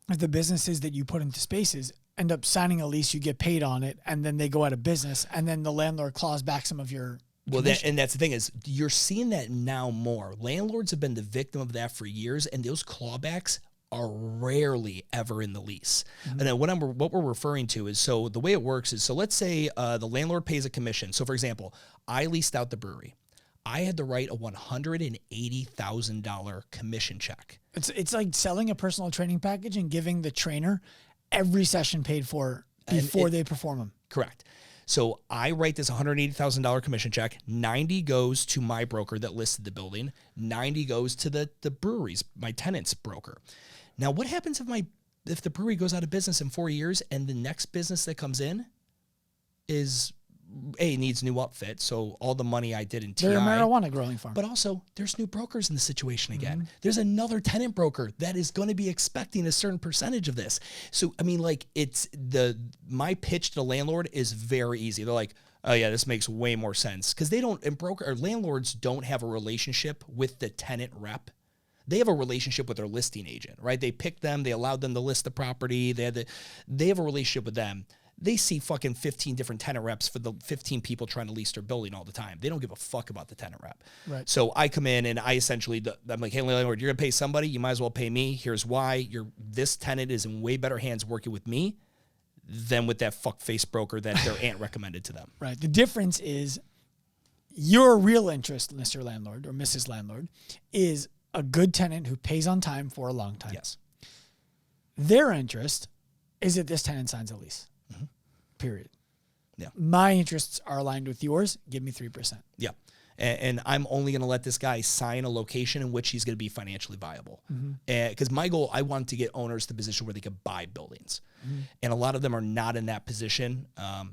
if the businesses that you put into spaces end up signing a lease, you get paid on it, and then they go out of business, and then the landlord claws back some of your commission. And that's the thing is you're seeing that now more. Landlords have been the victim of that for years, and those clawbacks are rarely ever in the lease. Mm-hmm. And then what we're referring to is, so the way it works is, so let's say the landlord pays a commission. So for example, I leased out the brewery. I had to write a $180,000 commission check. It's like selling a personal training package and giving the trainer every session paid for before they perform them. Correct. So I write this $180,000 commission check. 90 goes to my broker that listed the building. 90 goes to the brewery's, my tenant's broker. Now, what happens if the brewery goes out of business in 4 years and the next business that comes in is needs new upfit, so all the money I did in TI. They're a marijuana growing farm. But also, there's new brokers in the situation again. Mm-hmm. There's another tenant broker that is going to be expecting a certain percentage of this. So, I mean, like, my pitch to the landlord is very easy. They're like, oh yeah, this makes way more sense. Because landlords don't have a relationship with the tenant rep. They have a relationship with their listing agent, right? They picked them, they allowed them to list the property, they have a relationship with them. They see fucking 15 different tenant reps for the 15 people trying to lease their building all the time. They don't give a fuck about the tenant rep. Right. So I come in and I'm like, hey, landlord, you're going to pay somebody. You might as well pay me. Here's why. This tenant is in way better hands working with me than with that fuckface broker that their aunt recommended to them. Right. The difference is your real interest, Mr. Landlord or Mrs. Landlord, is a good tenant who pays on time for a long time. Yes. Their interest is that this tenant signs a lease. Mm-hmm. Period. Yeah. My interests are aligned with yours. Give me 3%. Yeah. And I'm only going to let this guy sign a location in which he's going to be financially viable. Because my goal, I want to get owners to the position where they could buy buildings. And a lot of them are not in that position.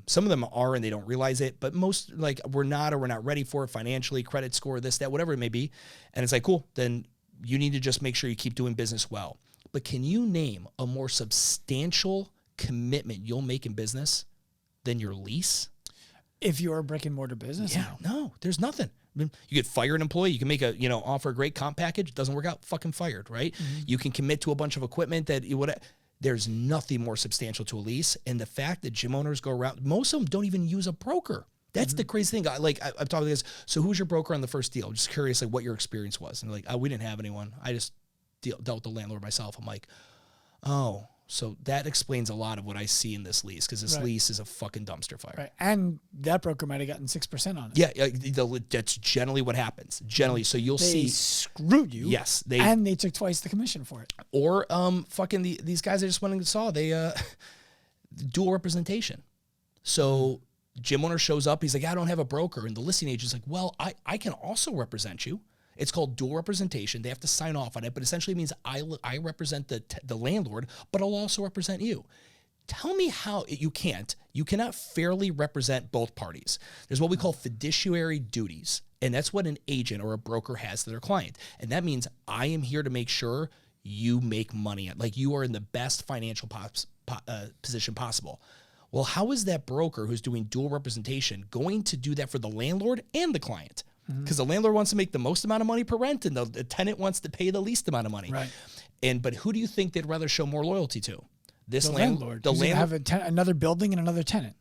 Some of them are and they don't realize it, but most like we're not ready for it financially, credit score, this, that, whatever it may be. And it's like, cool, then you need to just make sure you keep doing business well. But can you name a more substantial commitment you'll make in business than your lease? If you're a brick and mortar business, no, there's nothing. I mean, you get fired an employee, you can make offer a great comp package, doesn't work out, fucking fired, right? You can commit to a bunch of equipment that you would. There's nothing more substantial to a lease. And the fact that gym owners go around, most of them don't even use a broker. That's the crazy thing. I've talked to this. So who was your broker on the first deal? I'm just curious, like what your experience was. And they're like, we didn't have anyone. I just dealt with the landlord myself. I'm like, oh. So that explains a lot of what I see in this lease, because this lease is a fucking dumpster fire. Right. And that broker might have gotten 6% on it. Yeah, that's generally what happens. Generally, so you'll see. They screwed you. Yes. And they took twice the commission for it. Or these guys I just went and saw, they dual representation. So gym owner shows up, he's like, I don't have a broker. And the listing agent's like, well, I can also represent you. It's called dual representation. They have to sign off on it, but essentially it means I represent the landlord, but I'll also represent you. Tell me how you cannot fairly represent both parties. There's what we call fiduciary duties, and that's what an agent or a broker has to their client. And that means I am here to make sure you make money, like you are in the best financial position possible. Well, how is that broker who's doing dual representation going to do that for the landlord and the client? Because the landlord wants to make the most amount of money per rent, and the tenant wants to pay the least amount of money. Right. But who do you think they'd rather show more loyalty to? The landlord. The landlord have another building and another tenant.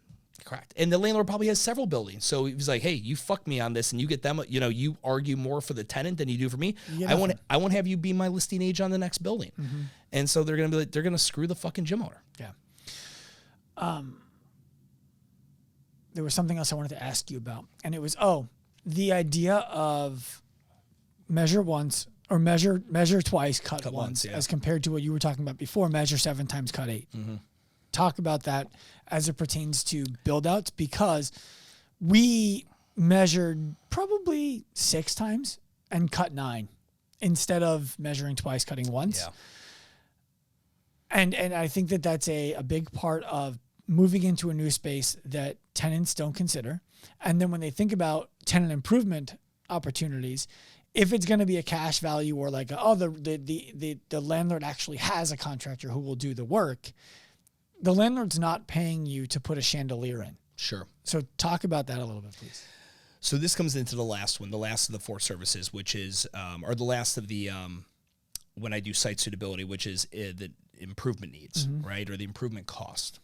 Correct. And the landlord probably has several buildings. So he's like, hey, you fuck me on this, and you get them. You argue more for the tenant than you do for me. I want to have you be my listing agent on the next building. And so they're gonna they're gonna screw the fucking gym owner. Yeah. There was something else I wanted to ask you about, and it was the idea of measure once or measure twice, cut once, as compared to what you were talking about before, measure 7 times, cut 8. Talk about that as it pertains to build outs, because we measured probably 6 times and cut 9 instead of measuring twice, cutting once. Yeah. And I think that's a big part of moving into a new space that tenants don't consider. And then when they think about tenant improvement opportunities, if it's going to be a cash value or like, the landlord actually has a contractor who will do the work, the landlord's not paying you to put a chandelier in. Sure. So talk about that a little bit, please. So this comes into the last one, the last of the 4 services, which is, or the last of the, when I do site suitability, which is the improvement needs, right? Or the improvement cost.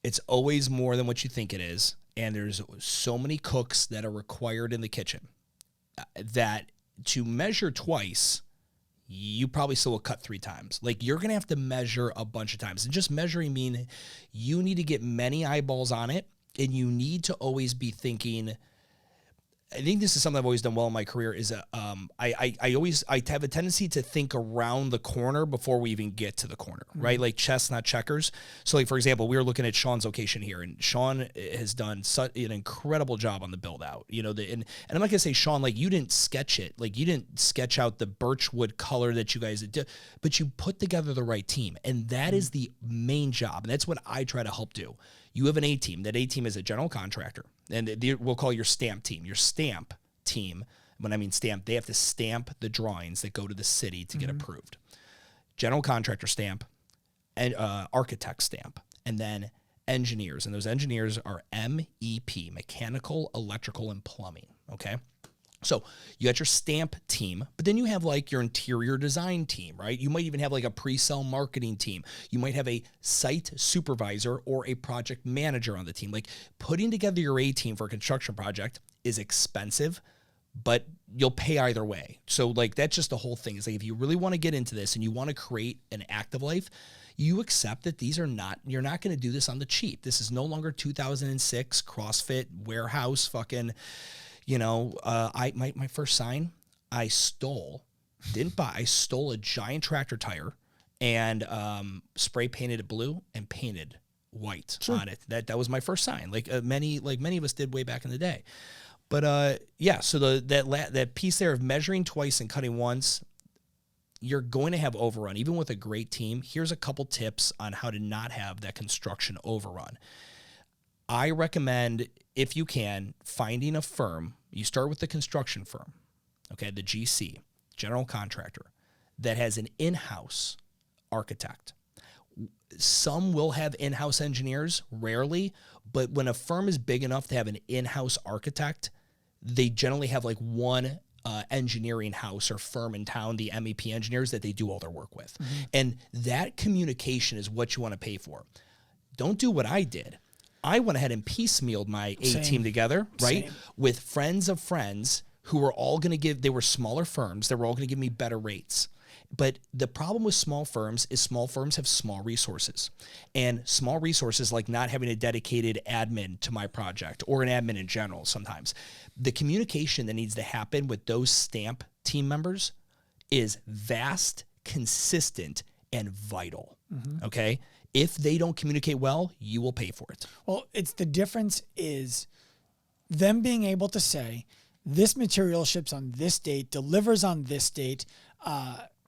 It's always more than what you think it is. And there's so many cooks that are required in the kitchen that to measure twice, you probably still will cut 3 times. Like you're going to have to measure a bunch of times. And just measuring mean you need to get many eyeballs on it. And you need to always be thinking, I think this is something I've always done well in my career is I have a tendency to think around the corner before we even get to the corner, right? Like chess, not checkers. So like, for example, we were looking at Sean's location here, and Sean has done such an incredible job on the build out, and I'm not gonna say, Sean, like you didn't sketch it, like you didn't sketch out the birchwood color that you guys did, but you put together the right team. And that is the main job. And that's what I try to help do. You have an A team. That A team is a general contractor. And we'll call your stamp team. Your stamp team, when I mean stamp, they have to stamp the drawings that go to the city to get approved. General contractor stamp, and architect stamp, and then engineers. And those engineers are MEP, mechanical, electrical, and plumbing, okay? So you got your stamp team, but then you have like your interior design team, right? You might even have like a pre-sale marketing team. You might have a site supervisor or a project manager on the team. Like putting together your A team for a construction project is expensive, but you'll pay either way. So like that's just the whole thing. Is like if you really want to get into this and you want to create an active life, you accept that you're not going to do this on the cheap. This is no longer 2006 CrossFit warehouse fucking. My first sign, I stole a giant tractor tire and spray painted it blue and painted white on it. That was my first sign. Like many of us did way back in the day. But yeah, so that piece there of measuring twice and cutting once, you're going to have overrun. Even with a great team, here's a couple tips on how to not have that construction overrun. I recommend, if you can, finding a firm. You start with the construction firm, okay, the GC, general contractor, that has an in-house architect. Some will have in-house engineers, rarely, but when a firm is big enough to have an in-house architect, they generally have like one engineering house or firm in town, the MEP engineers, that they do all their work with. Mm-hmm. And that communication is what you want to pay for. Don't do what I did. I went ahead and piecemealed my A-team together, right? Same. With friends of friends who were all going to they were smaller firms that were all going to give me better rates. But the problem with small firms is small firms have small resources. And small resources, like not having a dedicated admin to my project or an admin in general sometimes. The communication that needs to happen with those stamp team members is vast, consistent, and vital, okay? If they don't communicate well, you will pay for it. Well, it's the difference is them being able to say, this material ships on this date, delivers on this date,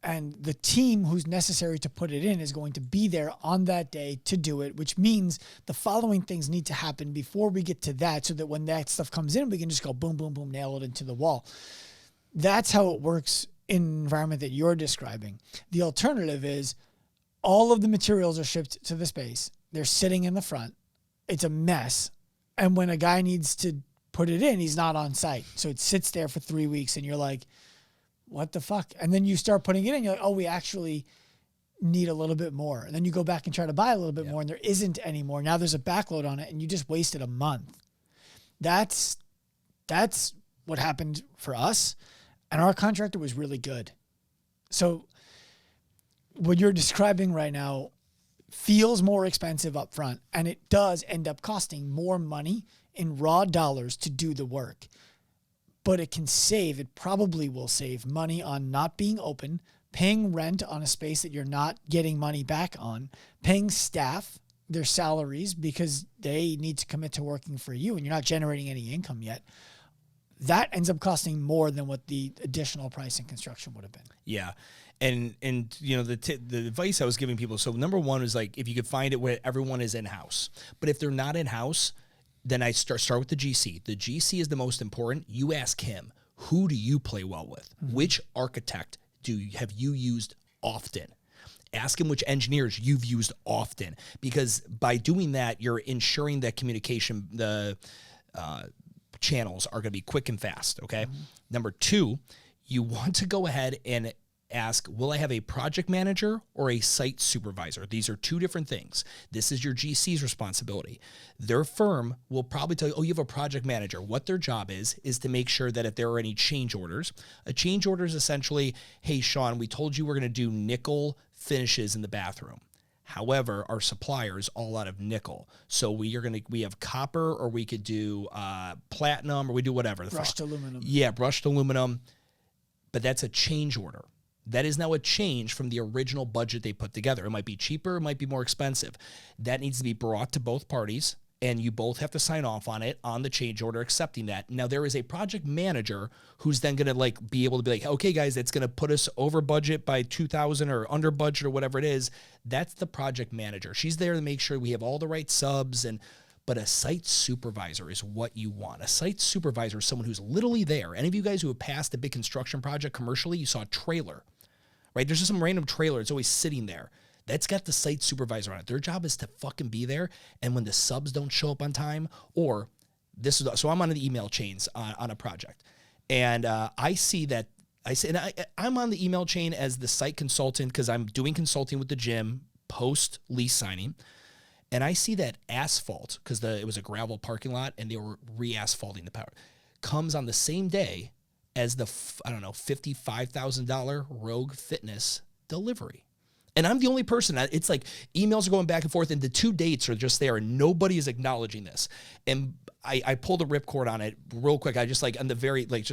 and the team who's necessary to put it in is going to be there on that day to do it, which means the following things need to happen before we get to that so that when that stuff comes in, we can just go boom, boom, boom, nail it into the wall. That's how it works in an environment that you're describing. The alternative is all of the materials are shipped to the space. They're sitting in the front. It's a mess. And when a guy needs to put it in, he's not on site. So it sits there for 3 weeks and you're like, what the fuck? And then you start putting it in. You're like, oh, we actually need a little bit more. And then you go back and try to buy a little bit more and there isn't any more. Now there's a backload on it and you just wasted a month. That's what happened for us. And our contractor was really good. So what you're describing right now feels more expensive up front, and it does end up costing more money in raw dollars to do the work. But it probably will save money on not being open, paying rent on a space that you're not getting money back on, paying staff their salaries because they need to commit to working for you and you're not generating any income yet. That ends up costing more than what the additional price in construction would have been. Yeah. And you know, the advice I was giving people, so number one is like, if you could find it where everyone is in-house. But if they're not in-house, then I start with the GC. The GC is the most important. You ask him, who do you play well with? Mm-hmm. Which architect have you used often? Ask him which engineers you've used often. Because by doing that, you're ensuring that communication, the channels are going to be quick and fast, okay? Mm-hmm. Number two, you want to go ahead and ask, will I have a project manager or a site supervisor? These are two different things. This is your GC's responsibility. Their firm will probably tell you, oh, you have a project manager. What their job is to make sure that if there are any change orders, a change order is essentially, hey, Sean, we told you we're going to do nickel finishes in the bathroom. However, our supplier is all out of nickel. So we have copper, or we could do platinum, or we do whatever. Brushed aluminum. Yeah, brushed aluminum. But that's a change order. That is now a change from the original budget they put together. It might be cheaper, it might be more expensive. That needs to be brought to both parties, and you both have to sign off on it, on the change order, accepting that. Now, there is a project manager who's then going to be able to be like, okay, guys, that's going to put us over budget by $2,000 or under budget or whatever it is. That's the project manager. She's there to make sure we have all the right subs. But a site supervisor is what you want. A site supervisor is someone who's literally there. Any of you guys who have passed a big construction project commercially, you saw a trailer, right? There's just some random trailer. It's always sitting there. That's got the site supervisor on it. Their job is to fucking be there. And when the subs don't show up on time, so I'm on the email chains on a project. And I see that, I'm on the email chain as the site consultant because I'm doing consulting with the gym post lease signing. And I see that asphalt, because it was a gravel parking lot and they were re-asphalting the power, comes on the same day as the, $55,000 Rogue Fitness delivery. And I'm the only person. It's like emails are going back and forth, and the 2 dates are just there, and nobody is acknowledging this. And I pulled a ripcord on it real quick. I just like on the very like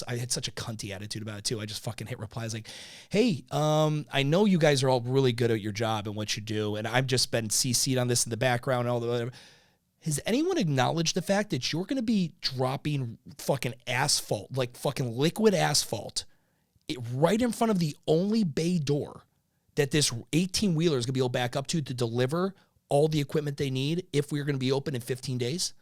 I had such a cunty attitude about it too. I just fucking hit replies like, "Hey, I know you guys are all really good at your job and what you do, and I've just been CC'd on this in the background and all the whatever. Has anyone acknowledged the fact that you're going to be dropping fucking asphalt, like fucking liquid asphalt, right in front of the only bay door that this 18-wheeler is going to be able to back up to deliver all the equipment they need if we're going to be open in 15 days?"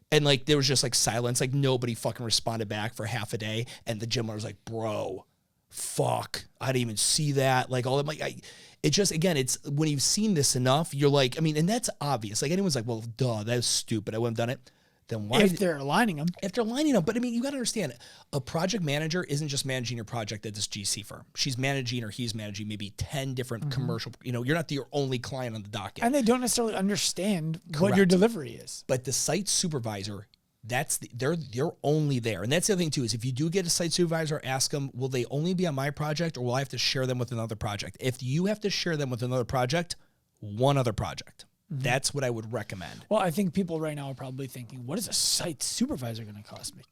And like, there was just like silence, like nobody fucking responded back for half a day. And the gym owner was like, "Bro, fuck, I didn't even see that." Like all that, like, it just, again, it's when you've seen this enough, you're like, I mean, and that's obvious. Like anyone's like, "Well, duh, that was stupid. I wouldn't have done it." Then why? If they're aligning them. If they're aligning them. But I mean, you got to understand, a project manager isn't just managing your project at this GC firm. She's managing, or he's managing, maybe 10 different commercial, you're not the only client on the docket. And they don't necessarily understand what your delivery is. But the site supervisor, they're only there. And that's the other thing too, is if you do get a site supervisor, ask them, will they only be on my project, or will I have to share them with another project? If you have to share them with another project, one other project. That's what I would recommend. Well, I think people right now are probably thinking, what is a site supervisor going to cost me?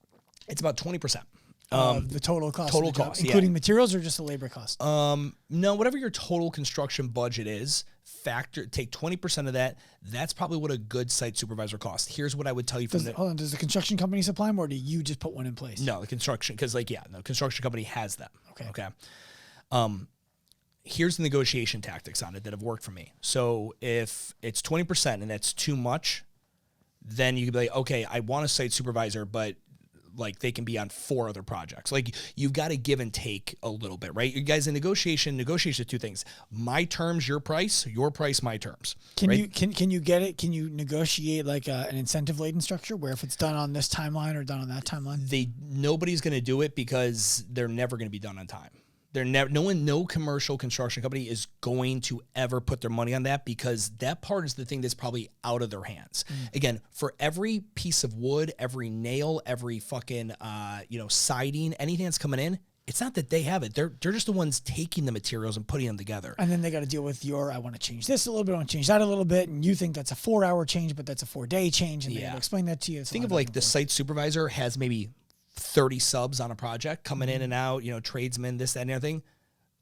It's about 20%. The total cost. Total of the job, cost, including materials, or just the labor cost? No, whatever your total construction budget is, take 20% of that. That's probably what a good site supervisor costs. Here's what I would tell you from Hold on, does the construction company supply them, or do you just put one in place? No, the construction, because the construction company has them. Okay. Here's the negotiation tactics on it that have worked for me. So if it's 20% and that's too much, then you can be like, okay, I want a site supervisor, but like they can be on 4 other projects. Like you've got to give and take a little bit, right? You guys in negotiation is 2 things: my terms, your price, my terms. Can you get it? Can you negotiate like an incentive laden structure where if it's done on this timeline or done on that timeline? Nobody's going to do it because they're never going to be done on time. No commercial construction company is going to ever put their money on that, because that part is the thing that's probably out of their hands. Again, for every piece of wood, every nail, every fucking, siding, anything that's coming in, it's not that they have it. They're just the ones taking the materials and putting them together. And then they got to deal with I want to change this a little bit, I want to change that a little bit. And you think that's a 4-hour change, but that's a 4-day change. And they got to explain that to you. Think of like the site supervisor has maybe 30 subs on a project coming in and out, tradesmen, this, that, and everything.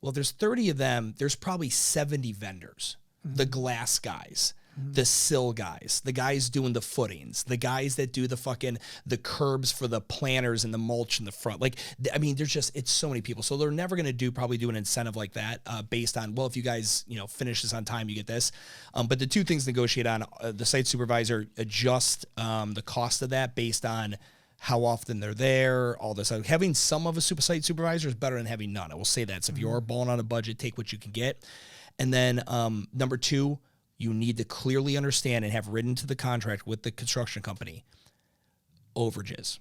Well, if there's 30 of them, there's probably 70 vendors. The glass guys, the sill guys, the guys doing the footings, the guys that do the curbs for the planters and the mulch in the front. Like, I mean, it's so many people. So they're never going to probably do an incentive like that based on, well, if you guys, finish this on time, you get this. But the 2 things to negotiate on, the site supervisor adjust the cost of that based on how often they're there, all this. Having some of a site supervisor is better than having none. I will say that. So if you're balling on a budget, take what you can get. And then number 2, you need to clearly understand and have written to the contract with the construction company, overages.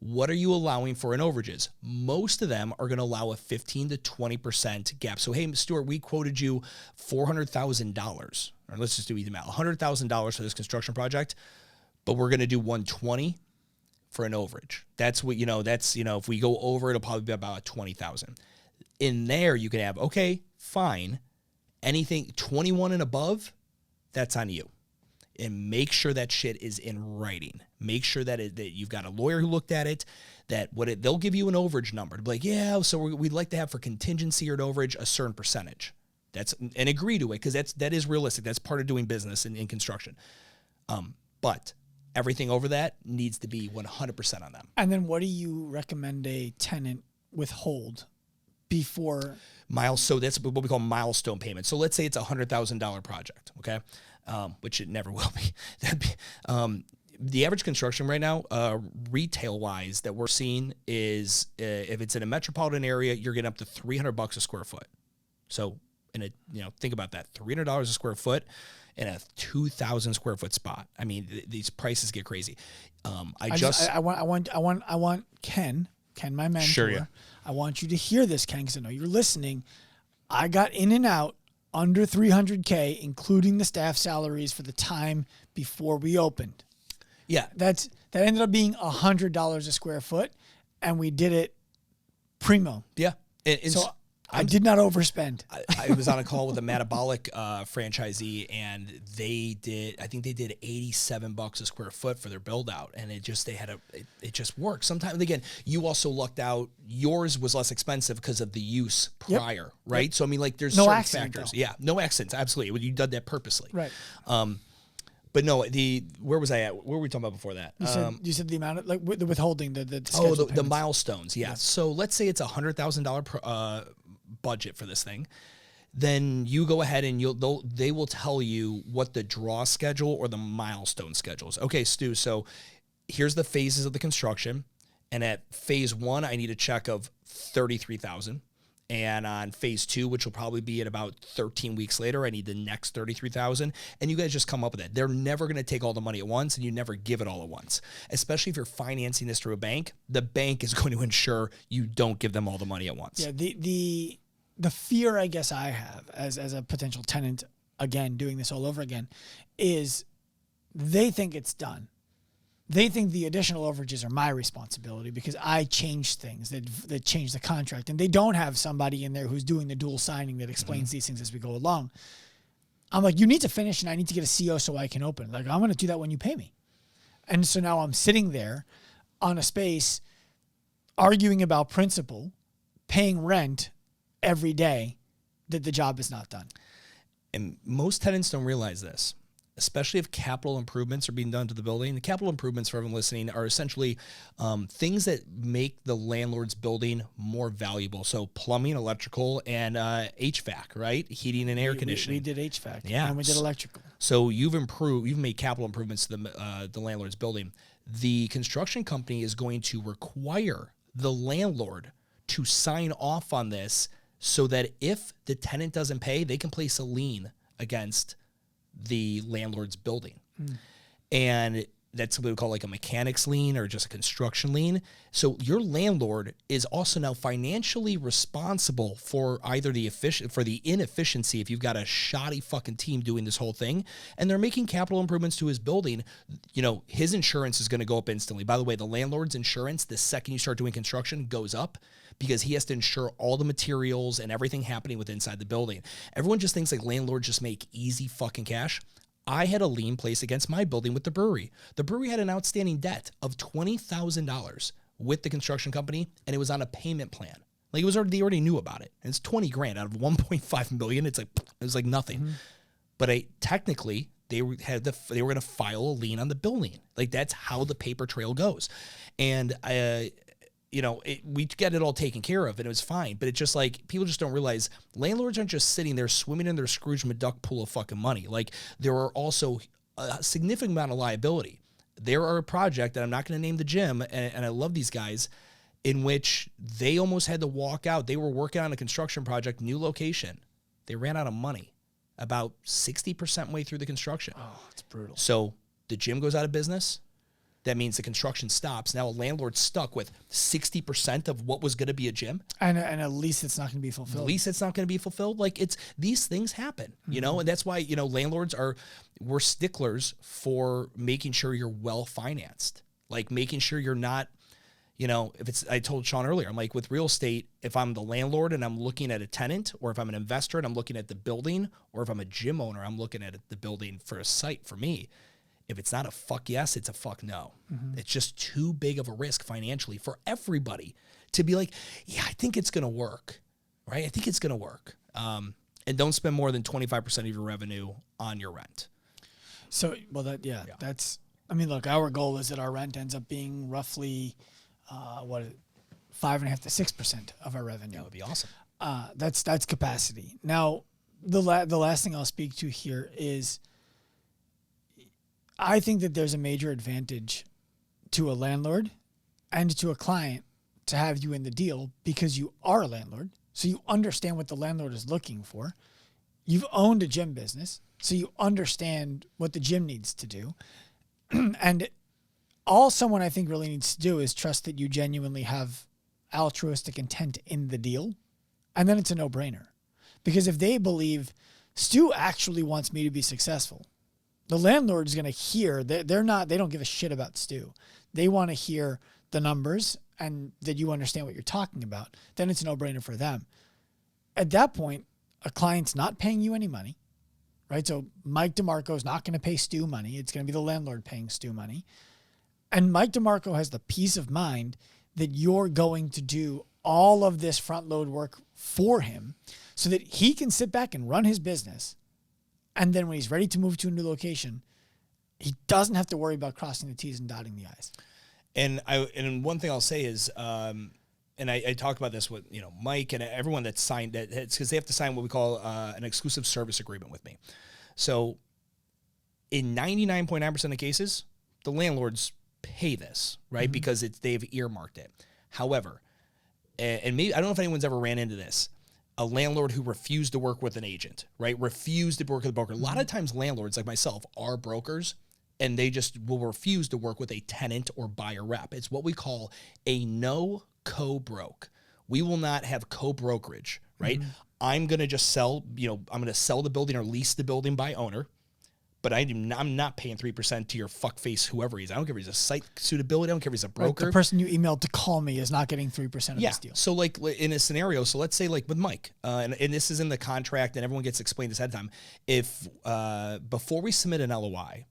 What are you allowing for in overages? Most of them are going to allow a 15 to 20% gap. So, hey, Stuart, we quoted you $400,000, or let's just do easy math, $100,000 for this construction project, but we're going to do 120 for an overage. That's what, if we go over, it'll probably be about 20,000. In there, you can have, okay, fine. Anything 21 and above, that's on you. And make sure that shit is in writing. Make sure that you've got a lawyer who looked at it, they'll give you an overage number to be like, yeah, so we'd like to have for contingency or an overage a certain percentage. And agree to it, because that is realistic. That's part of doing business in construction. But everything over that needs to be 100% on them. And then what do you recommend a tenant withhold before? So that's what we call milestone payments. So let's say it's a $100,000 project, okay? Which it never will be. The average construction right now, retail-wise, that we're seeing is if it's in a metropolitan area, you're getting up to $300 a square foot. So, think about that, $300 a square foot in a 2,000 square foot spot. I mean, these prices get crazy. I want Ken, my mentor. Sure, yeah. I want you to hear this, Ken, because I know you're listening. I got in and out under $300K, including the staff salaries for the time before we opened. Yeah, that ended up being $100 a square foot, and we did it primo. Yeah, I did not overspend. I was on a call with a metabolic franchisee, and I think they did $87 a square foot for their build out, and it just just worked. Sometimes again, you also lucked out. Yours was less expensive because of the use prior, right? Yep. So I mean, like there's no certain accident, factors. Though. Yeah, no accidents, absolutely. You did that purposely, right? But no, where was I at? What were we talking about before that? You said the amount of like the withholding, the milestones. Yeah. Yes. So let's say it's $100,000 budget for this thing. Then you go ahead and they will tell you what the draw schedule or the milestone schedule is. Okay, Stu. So here's the phases of the construction, and at phase 1, I need a check of $33,000. And on phase 2, which will probably be at about 13 weeks later, I need the next $33,000. And you guys just come up with it. They're never going to take all the money at once, and you never give it all at once. Especially if you're financing this through a bank, the bank is going to ensure you don't give them all the money at once. Yeah. The fear I guess I have as a potential tenant, again, doing this all over again, is they think it's done. They think the additional overages are my responsibility because I changed things that changed the contract, and they don't have somebody in there who's doing the dual signing that explains these things as we go along. I'm like, you need to finish, and I need to get a CO so I can open. Like, I'm going to do that when you pay me. And so now I'm sitting there on a space arguing about principle, paying rent every day that the job is not done. And most tenants don't realize this, especially if capital improvements are being done to the building. The capital improvements, for everyone listening, are essentially things that make the landlord's building more valuable. So plumbing, electrical, and HVAC, right? Heating and air conditioning. We did HVAC, yeah, and we did electrical. So you've made capital improvements to the landlord's building. The construction company is going to require the landlord to sign off on this so that if the tenant doesn't pay, they can place a lien against the landlord's building. And that's what we call like a mechanics lien or just a construction lien. So your landlord is also now financially responsible for either the inefficiency if you've got a shoddy fucking team doing this whole thing, and they're making capital improvements to his building. You know, his insurance is going to go up instantly. By the way, the landlord's insurance, the second you start doing construction, goes up because he has to insure all the materials and everything happening with inside the building. Everyone just thinks like landlords just make easy fucking cash. I had a lien placed against my building with the brewery. The brewery had an outstanding debt of $20,000 with the construction company, and it was on a payment plan. Like they already knew about it. And it's $20,000 out of $1.5 million. It was like nothing. But technically they were going to file a lien on the building. Like that's how the paper trail goes. And we get it all taken care of, and it was fine. But it's just like people just don't realize landlords aren't just sitting there swimming in their Scrooge McDuck pool of fucking money. Like there are also a significant amount of liability. There are a project that I'm not going to name the gym, and I love these guys, in which they almost had to walk out. They were working on a construction project, new location. They ran out of money about 60% way through the construction. Oh, it's brutal. So the gym goes out of business. That means the construction stops. Now a landlord's stuck with 60% of what was going to be a gym. And a lease that's not going to be fulfilled. A lease that's not going to be fulfilled. Like these things happen, you know, and that's why, landlords we're sticklers for making sure you're well financed, like making sure you're not, I told Sean earlier, I'm like with real estate, if I'm the landlord and I'm looking at a tenant, or if I'm an investor and I'm looking at the building, or if I'm a gym owner, I'm looking at the building for a site for me. If it's not a fuck yes, it's a fuck no. It's just too big of a risk financially for everybody to be like, yeah, I think it's going to work, right? I think it's going to work. And don't spend more than 25% of your revenue on your rent. So, that's, look, our goal is that our rent ends up being roughly, 5.5% to 6% of our revenue. That would be awesome. That's capacity. Now, the last thing I'll speak to here is, I think that there's a major advantage to a landlord and to a client to have you in the deal because you are a landlord. So you understand what the landlord is looking for. You've owned a gym business, so you understand what the gym needs to do. And all someone I think really needs to do is trust that you genuinely have altruistic intent in the deal. And then it's a no-brainer. Because if they believe Stu actually wants me to be successful, the landlord is going to hear that they don't give a shit about Stu. They want to hear the numbers and that you understand what you're talking about. Then it's a no-brainer for them. at that point, a client's not paying you any money, right? So Mike DeMarco is not going to pay Stu money. It's going to be the landlord paying Stu money. And Mike DeMarco has the peace of mind that you're going to do all of this front load work for him so that he can sit back and run his business. And then when he's ready to move to a new location, he doesn't have to worry about crossing the T's and dotting the I's. And one thing I'll say is, and I talked about this with, Mike and everyone that signed that, it's because they have to sign what we call an exclusive service agreement with me. So in 99.9% of cases, the landlords pay this, right? Mm-hmm. Because they've earmarked it. However, and maybe, I don't know if anyone's ever ran into this, a landlord who refused to work with an agent, right? Refused to work with a broker. A lot of times landlords like myself are brokers, and they just will refuse to work with a tenant or buyer rep. It's what we call a no co-broke. We will not have co-brokerage, right? Mm-hmm. I'm going to just sell, I'm going to sell the building or lease the building by owner, but I'm not paying 3% to your fuckface, whoever he is. I don't care if he's a site suitability. I don't care if he's a broker. Right, the person you emailed to call me is not getting 3% of this deal. So like in a scenario, so let's say like with Mike, and this is in the contract and everyone gets explained this ahead of time. If before we submit an LOI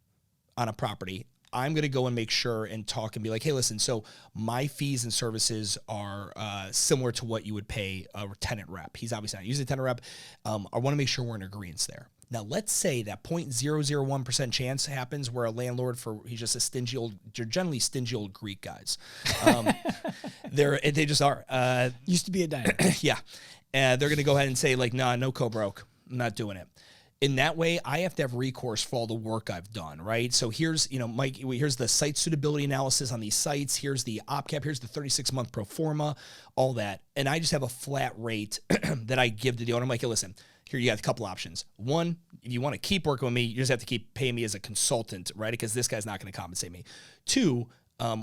on a property, I'm going to go and make sure and talk and be like, hey, listen, so my fees and services are similar to what you would pay a tenant rep. He's obviously not using a tenant rep. I want to make sure we're in agreement there. Now, let's say that 0.001% chance happens where a landlord, he's just a stingy old, they're generally stingy old Greek guys. They just are. Used to be a diner. Yeah. They're going to go ahead and say like, nah, no co-broke. I'm not doing it. In that way, I have to have recourse for all the work I've done, right? So here's, Mike, here's the site suitability analysis on these sites. Here's the OpCap. Here's the 36-month pro forma, all that. And I just have a flat rate that I give to the owner. I'm like, hey, listen, here you got a couple options. One, if you want to keep working with me, you just have to keep paying me as a consultant, right? Because this guy's not going to compensate me. Two,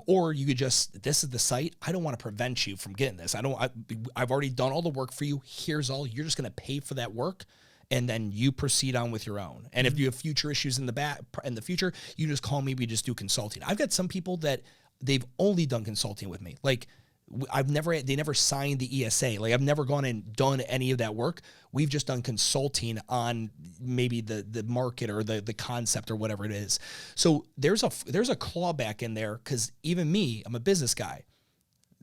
or you could just, this is the site. I don't want to prevent you from getting this. I've already done all the work for you. Here's all. You're just going to pay for that work. And then you proceed on with your own. And if you have future issues in the future, you just call me. We just do consulting. I've got some people that they've only done consulting with me. Like they never signed the ESA. Like I've never gone and done any of that work. We've just done consulting on maybe the market or the concept or whatever it is. So there's a clawback in there because even me, I'm a business guy.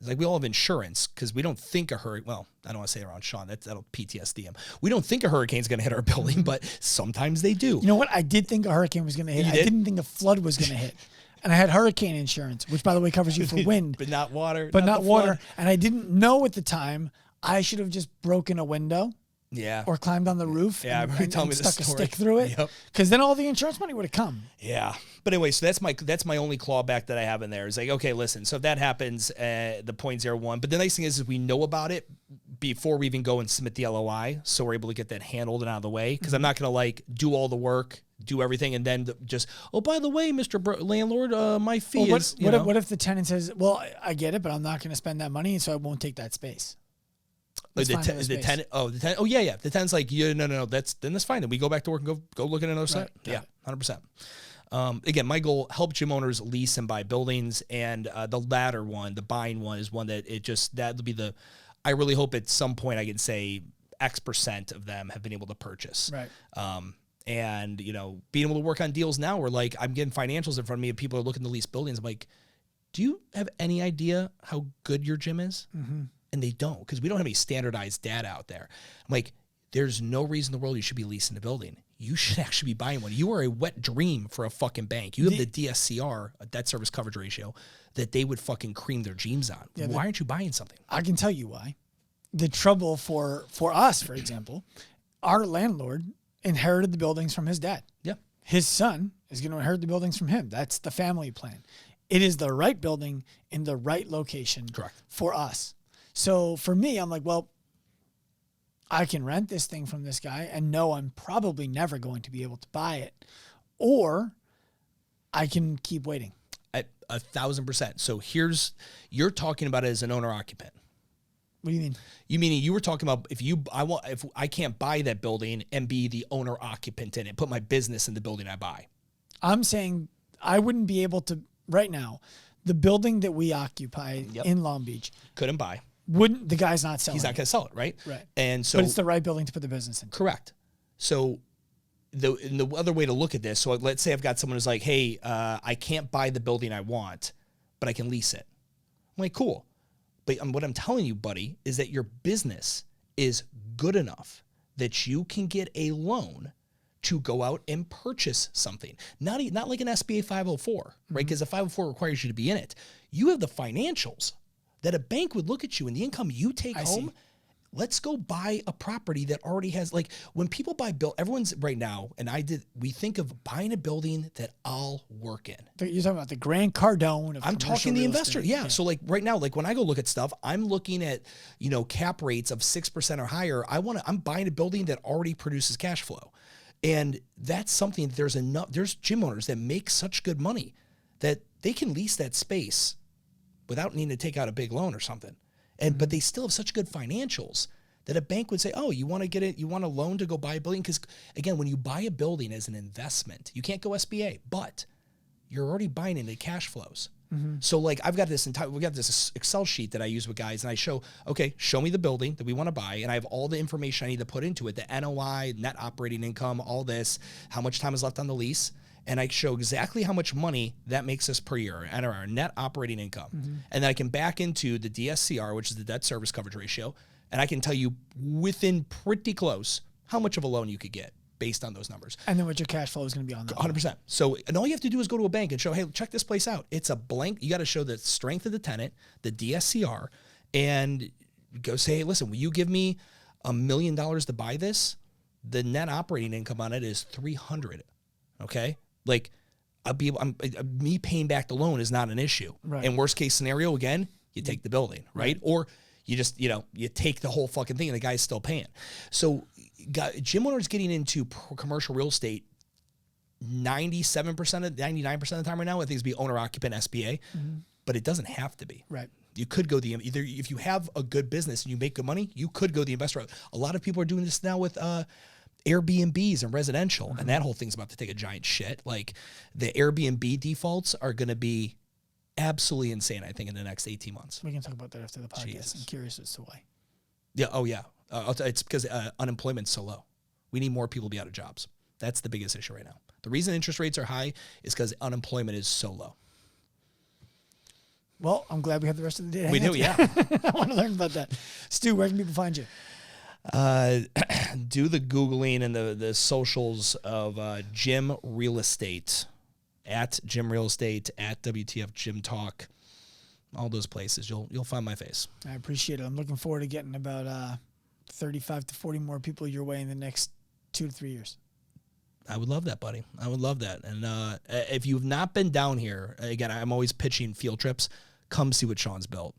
Like we all have insurance because we don't think a hurricane. Well, I don't want to say it around Sean. That'll PTSD him. We don't think a hurricane's going to hit our building, but sometimes they do. You know what? I did think a hurricane was going to hit. I didn't think a flood was going to hit. And I had hurricane insurance, which by the way covers you for wind, but not water. But not water. Flood. And I didn't know at the time. I should have just broken a window. Yeah. Or climbed on the roof. Yeah, and stuck a stick through it. Yep. Because then all the insurance money would have come. Yeah. But anyway, so that's my only clawback that I have in there. Is like, okay, listen. So if that happens, the 0.01. But the nice thing is we know about it before we even go and submit the LOI, so we're able to get that handled and out of the way. Because I'm not going to like do all the work, do everything, and then just by the way, Mr. Landlord, my fee is. What if the tenant says, well, I get it, but I'm not going to spend that money, and so I won't take that space. The tenant. Oh yeah. The tenant's like, yeah, no. That's fine. Then we go back to work and go look at another site. Yeah, 100%. Again, my goal: help gym owners lease and buy buildings, and the latter one, the buying one, is one that that'll be the. I really hope at some point I can say X% of them have been able to purchase. Right. And being able to work on deals now, where like I'm getting financials in front of me, and people are looking to lease buildings. I'm like, do you have any idea how good your gym is? Mm-hmm. And they don't, because we don't have any standardized data out there. I'm like, there's no reason in the world you should be leasing a building. You should actually be buying one. You are a wet dream for a fucking bank. You have the DSCR, a debt service coverage ratio, that they would fucking cream their jeans on. Yeah, why aren't you buying something? I can tell you why. The trouble for us, for example, our landlord inherited the buildings from his dad. Yeah. His son is going to inherit the buildings from him. That's the family plan. It is the right building in the right location. Correct. For us. So for me, I'm like, well, I can rent this thing from this guy and know I'm probably never going to be able to buy it, or I can keep waiting. At 1,000%. So you're talking about it as an owner occupant. What do you mean? You meaning you were talking about if I can't buy that building and be the owner occupant in it, put my business in the building I buy. I'm saying I wouldn't be able to right now. The building that we occupy in Long Beach couldn't buy. Wouldn't the guy's not selling? He's not going to sell it, right? Right. And so, but it's the right building to put the business in. Correct. So the other way to look at this, so let's say I've got someone who's like, hey, I can't buy the building I want, but I can lease it. I'm like, cool. But what I'm telling you, buddy, is that your business is good enough that you can get a loan to go out and purchase something. Not like an SBA 504, right? Because a 504 requires you to be in it. You have the financials that a bank would look at you and the income you take home. Let's go buy a property that already has, like, when people buy everyone's right now, and we think of buying a building that I'll work in. You're talking about the Grant Cardone of I'm talking the investor. Yeah. So like right now, like when I go look at stuff, I'm looking at, cap rates of 6% or higher. I'm buying a building that already produces cash flow. And that's something, there's gym owners that make such good money that they can lease that space without needing to take out a big loan or something. But they still have such good financials that a bank would say, oh, you want to get it? You want a loan to go buy a building? Because again, when you buy a building as an investment, you can't go SBA, but you're already buying into cash flows. So like we got this Excel sheet that I use with guys, and I show me the building that we want to buy, and I have all the information I need to put into it, the NOI, net operating income, all this, how much time is left on the lease. And I show exactly how much money that makes us per year and our net operating income. And then I can back into the DSCR, which is the debt service coverage ratio. And I can tell you within pretty close how much of a loan you could get based on those numbers. And then what your cash flow is going to be on that. 100%. So, and all you have to do is go to a bank and show, hey, check this place out. It's a blank. You got to show the strength of the tenant, the DSCR, and go say, hey, listen, will you give me $1 million to buy this? The net operating income on it is $300. Okay. Like me paying back the loan is not an issue. Right. And worst case scenario, again, you take the building, right? Or you just, you take the whole fucking thing and the guy's still paying. So gym owners getting into commercial real estate 99% of the time right now, I think it's be owner occupant SBA, but it doesn't have to be. Right. You could go either if you have a good business and you make good money, you could go the investor route. A lot of people are doing this now with Airbnbs and residential, and that whole thing's about to take a giant shit. Like the Airbnb defaults are going to be absolutely insane, I think, in the next 18 months. We can talk about that after the podcast. Jesus. I'm curious as to why. Yeah. Oh yeah. It's because unemployment's so low. We need more people to be out of jobs. That's the biggest issue right now. The reason interest rates are high is because unemployment is so low. Well, I'm glad we have the rest of the day. We do, yeah. I want to learn about that. Stu, where can people find you? Do the Googling and the socials of Gym Real Estate, at Gym Real Estate, at WTF Gym Talk, all those places. You'll find my face. I appreciate it. I'm looking forward to getting about 35 to 40 more people your way in the next 2 to 3 years. I would love that, buddy. I would love that. And if you've not been down here, again, I'm always pitching field trips. Come see what Sean's built.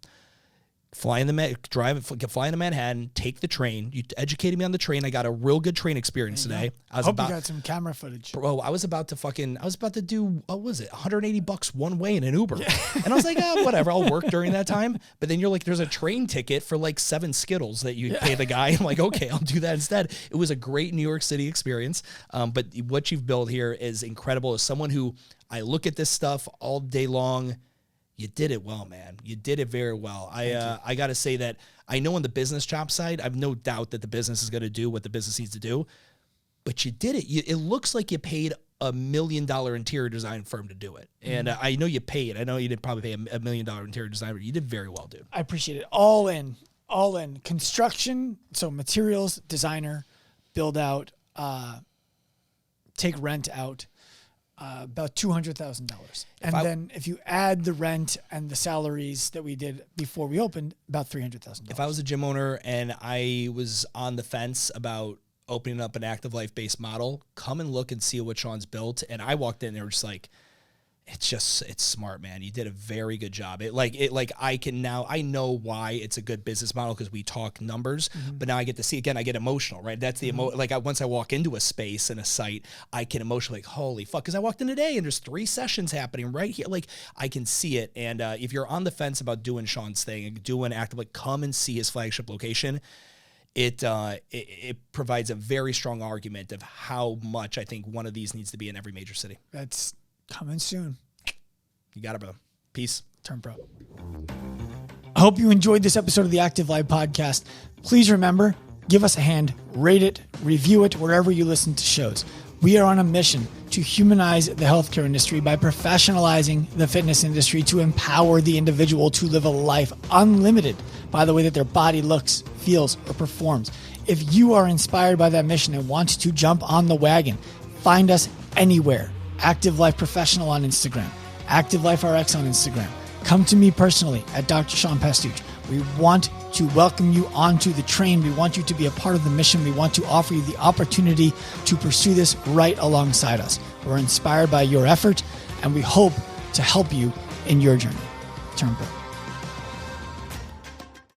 Fly into Manhattan, take the train. You educated me on the train. I got a real good train experience today. I hope you got some camera footage. Bro, I was about to do, what was it, $180 one way in an Uber. Yeah. And I was like, whatever, I'll work during that time. But then you're like, there's a train ticket for like 7 Skittles that you pay the guy. I'm like, okay, I'll do that instead. It was a great New York City experience. But what you've built here is incredible. As someone who, I look at this stuff all day long, you did it well, man. You did it very well. I got to say that I know on the business shop side, I have no doubt that the business is going to do what the business needs to do, but you did it. It looks like you paid $1 million interior design firm to do it. And I know you paid. I know you did probably pay $1 million interior designer. You did very well, dude. I appreciate it. All in. Construction, so materials, designer, build out, take rent out. About $200,000. And then if you add the rent and the salaries that we did before we opened, about $300,000. If I was a gym owner and I was on the fence about opening up an active life-based model, come and look and see what Sean's built. And I walked in, they were just like, it's smart, man. You did a very good job. I know why it's a good business model because we talk numbers, but now I get to see, again, I get emotional, right? That's the once I walk into a space and a site, I can emotionally holy fuck, because I walked in today and there's 3 sessions happening right here. Like I can see it. And if you're on the fence about doing Sean's thing and doing active, come and see his flagship location. It provides a very strong argument of how much I think one of these needs to be in every major city. That's coming soon. You got it, brother. Peace. Turn pro. I hope you enjoyed this episode of the Active Life Podcast. Please remember, give us a hand, rate it, review it wherever you listen to shows. We are on a mission to humanize the healthcare industry by professionalizing the fitness industry to empower the individual to live a life unlimited by the way that their body looks, feels, or performs. If you are inspired by that mission and want to jump on the wagon, find us anywhere. Active Life Professional on Instagram, Active Life RX on Instagram. Come to me personally at Dr. Sean Pastuch. We want to welcome you onto the train. We want you to be a part of the mission. We want to offer you the opportunity to pursue this right alongside us. We're inspired by your effort, and we hope to help you in your journey. Turn pro.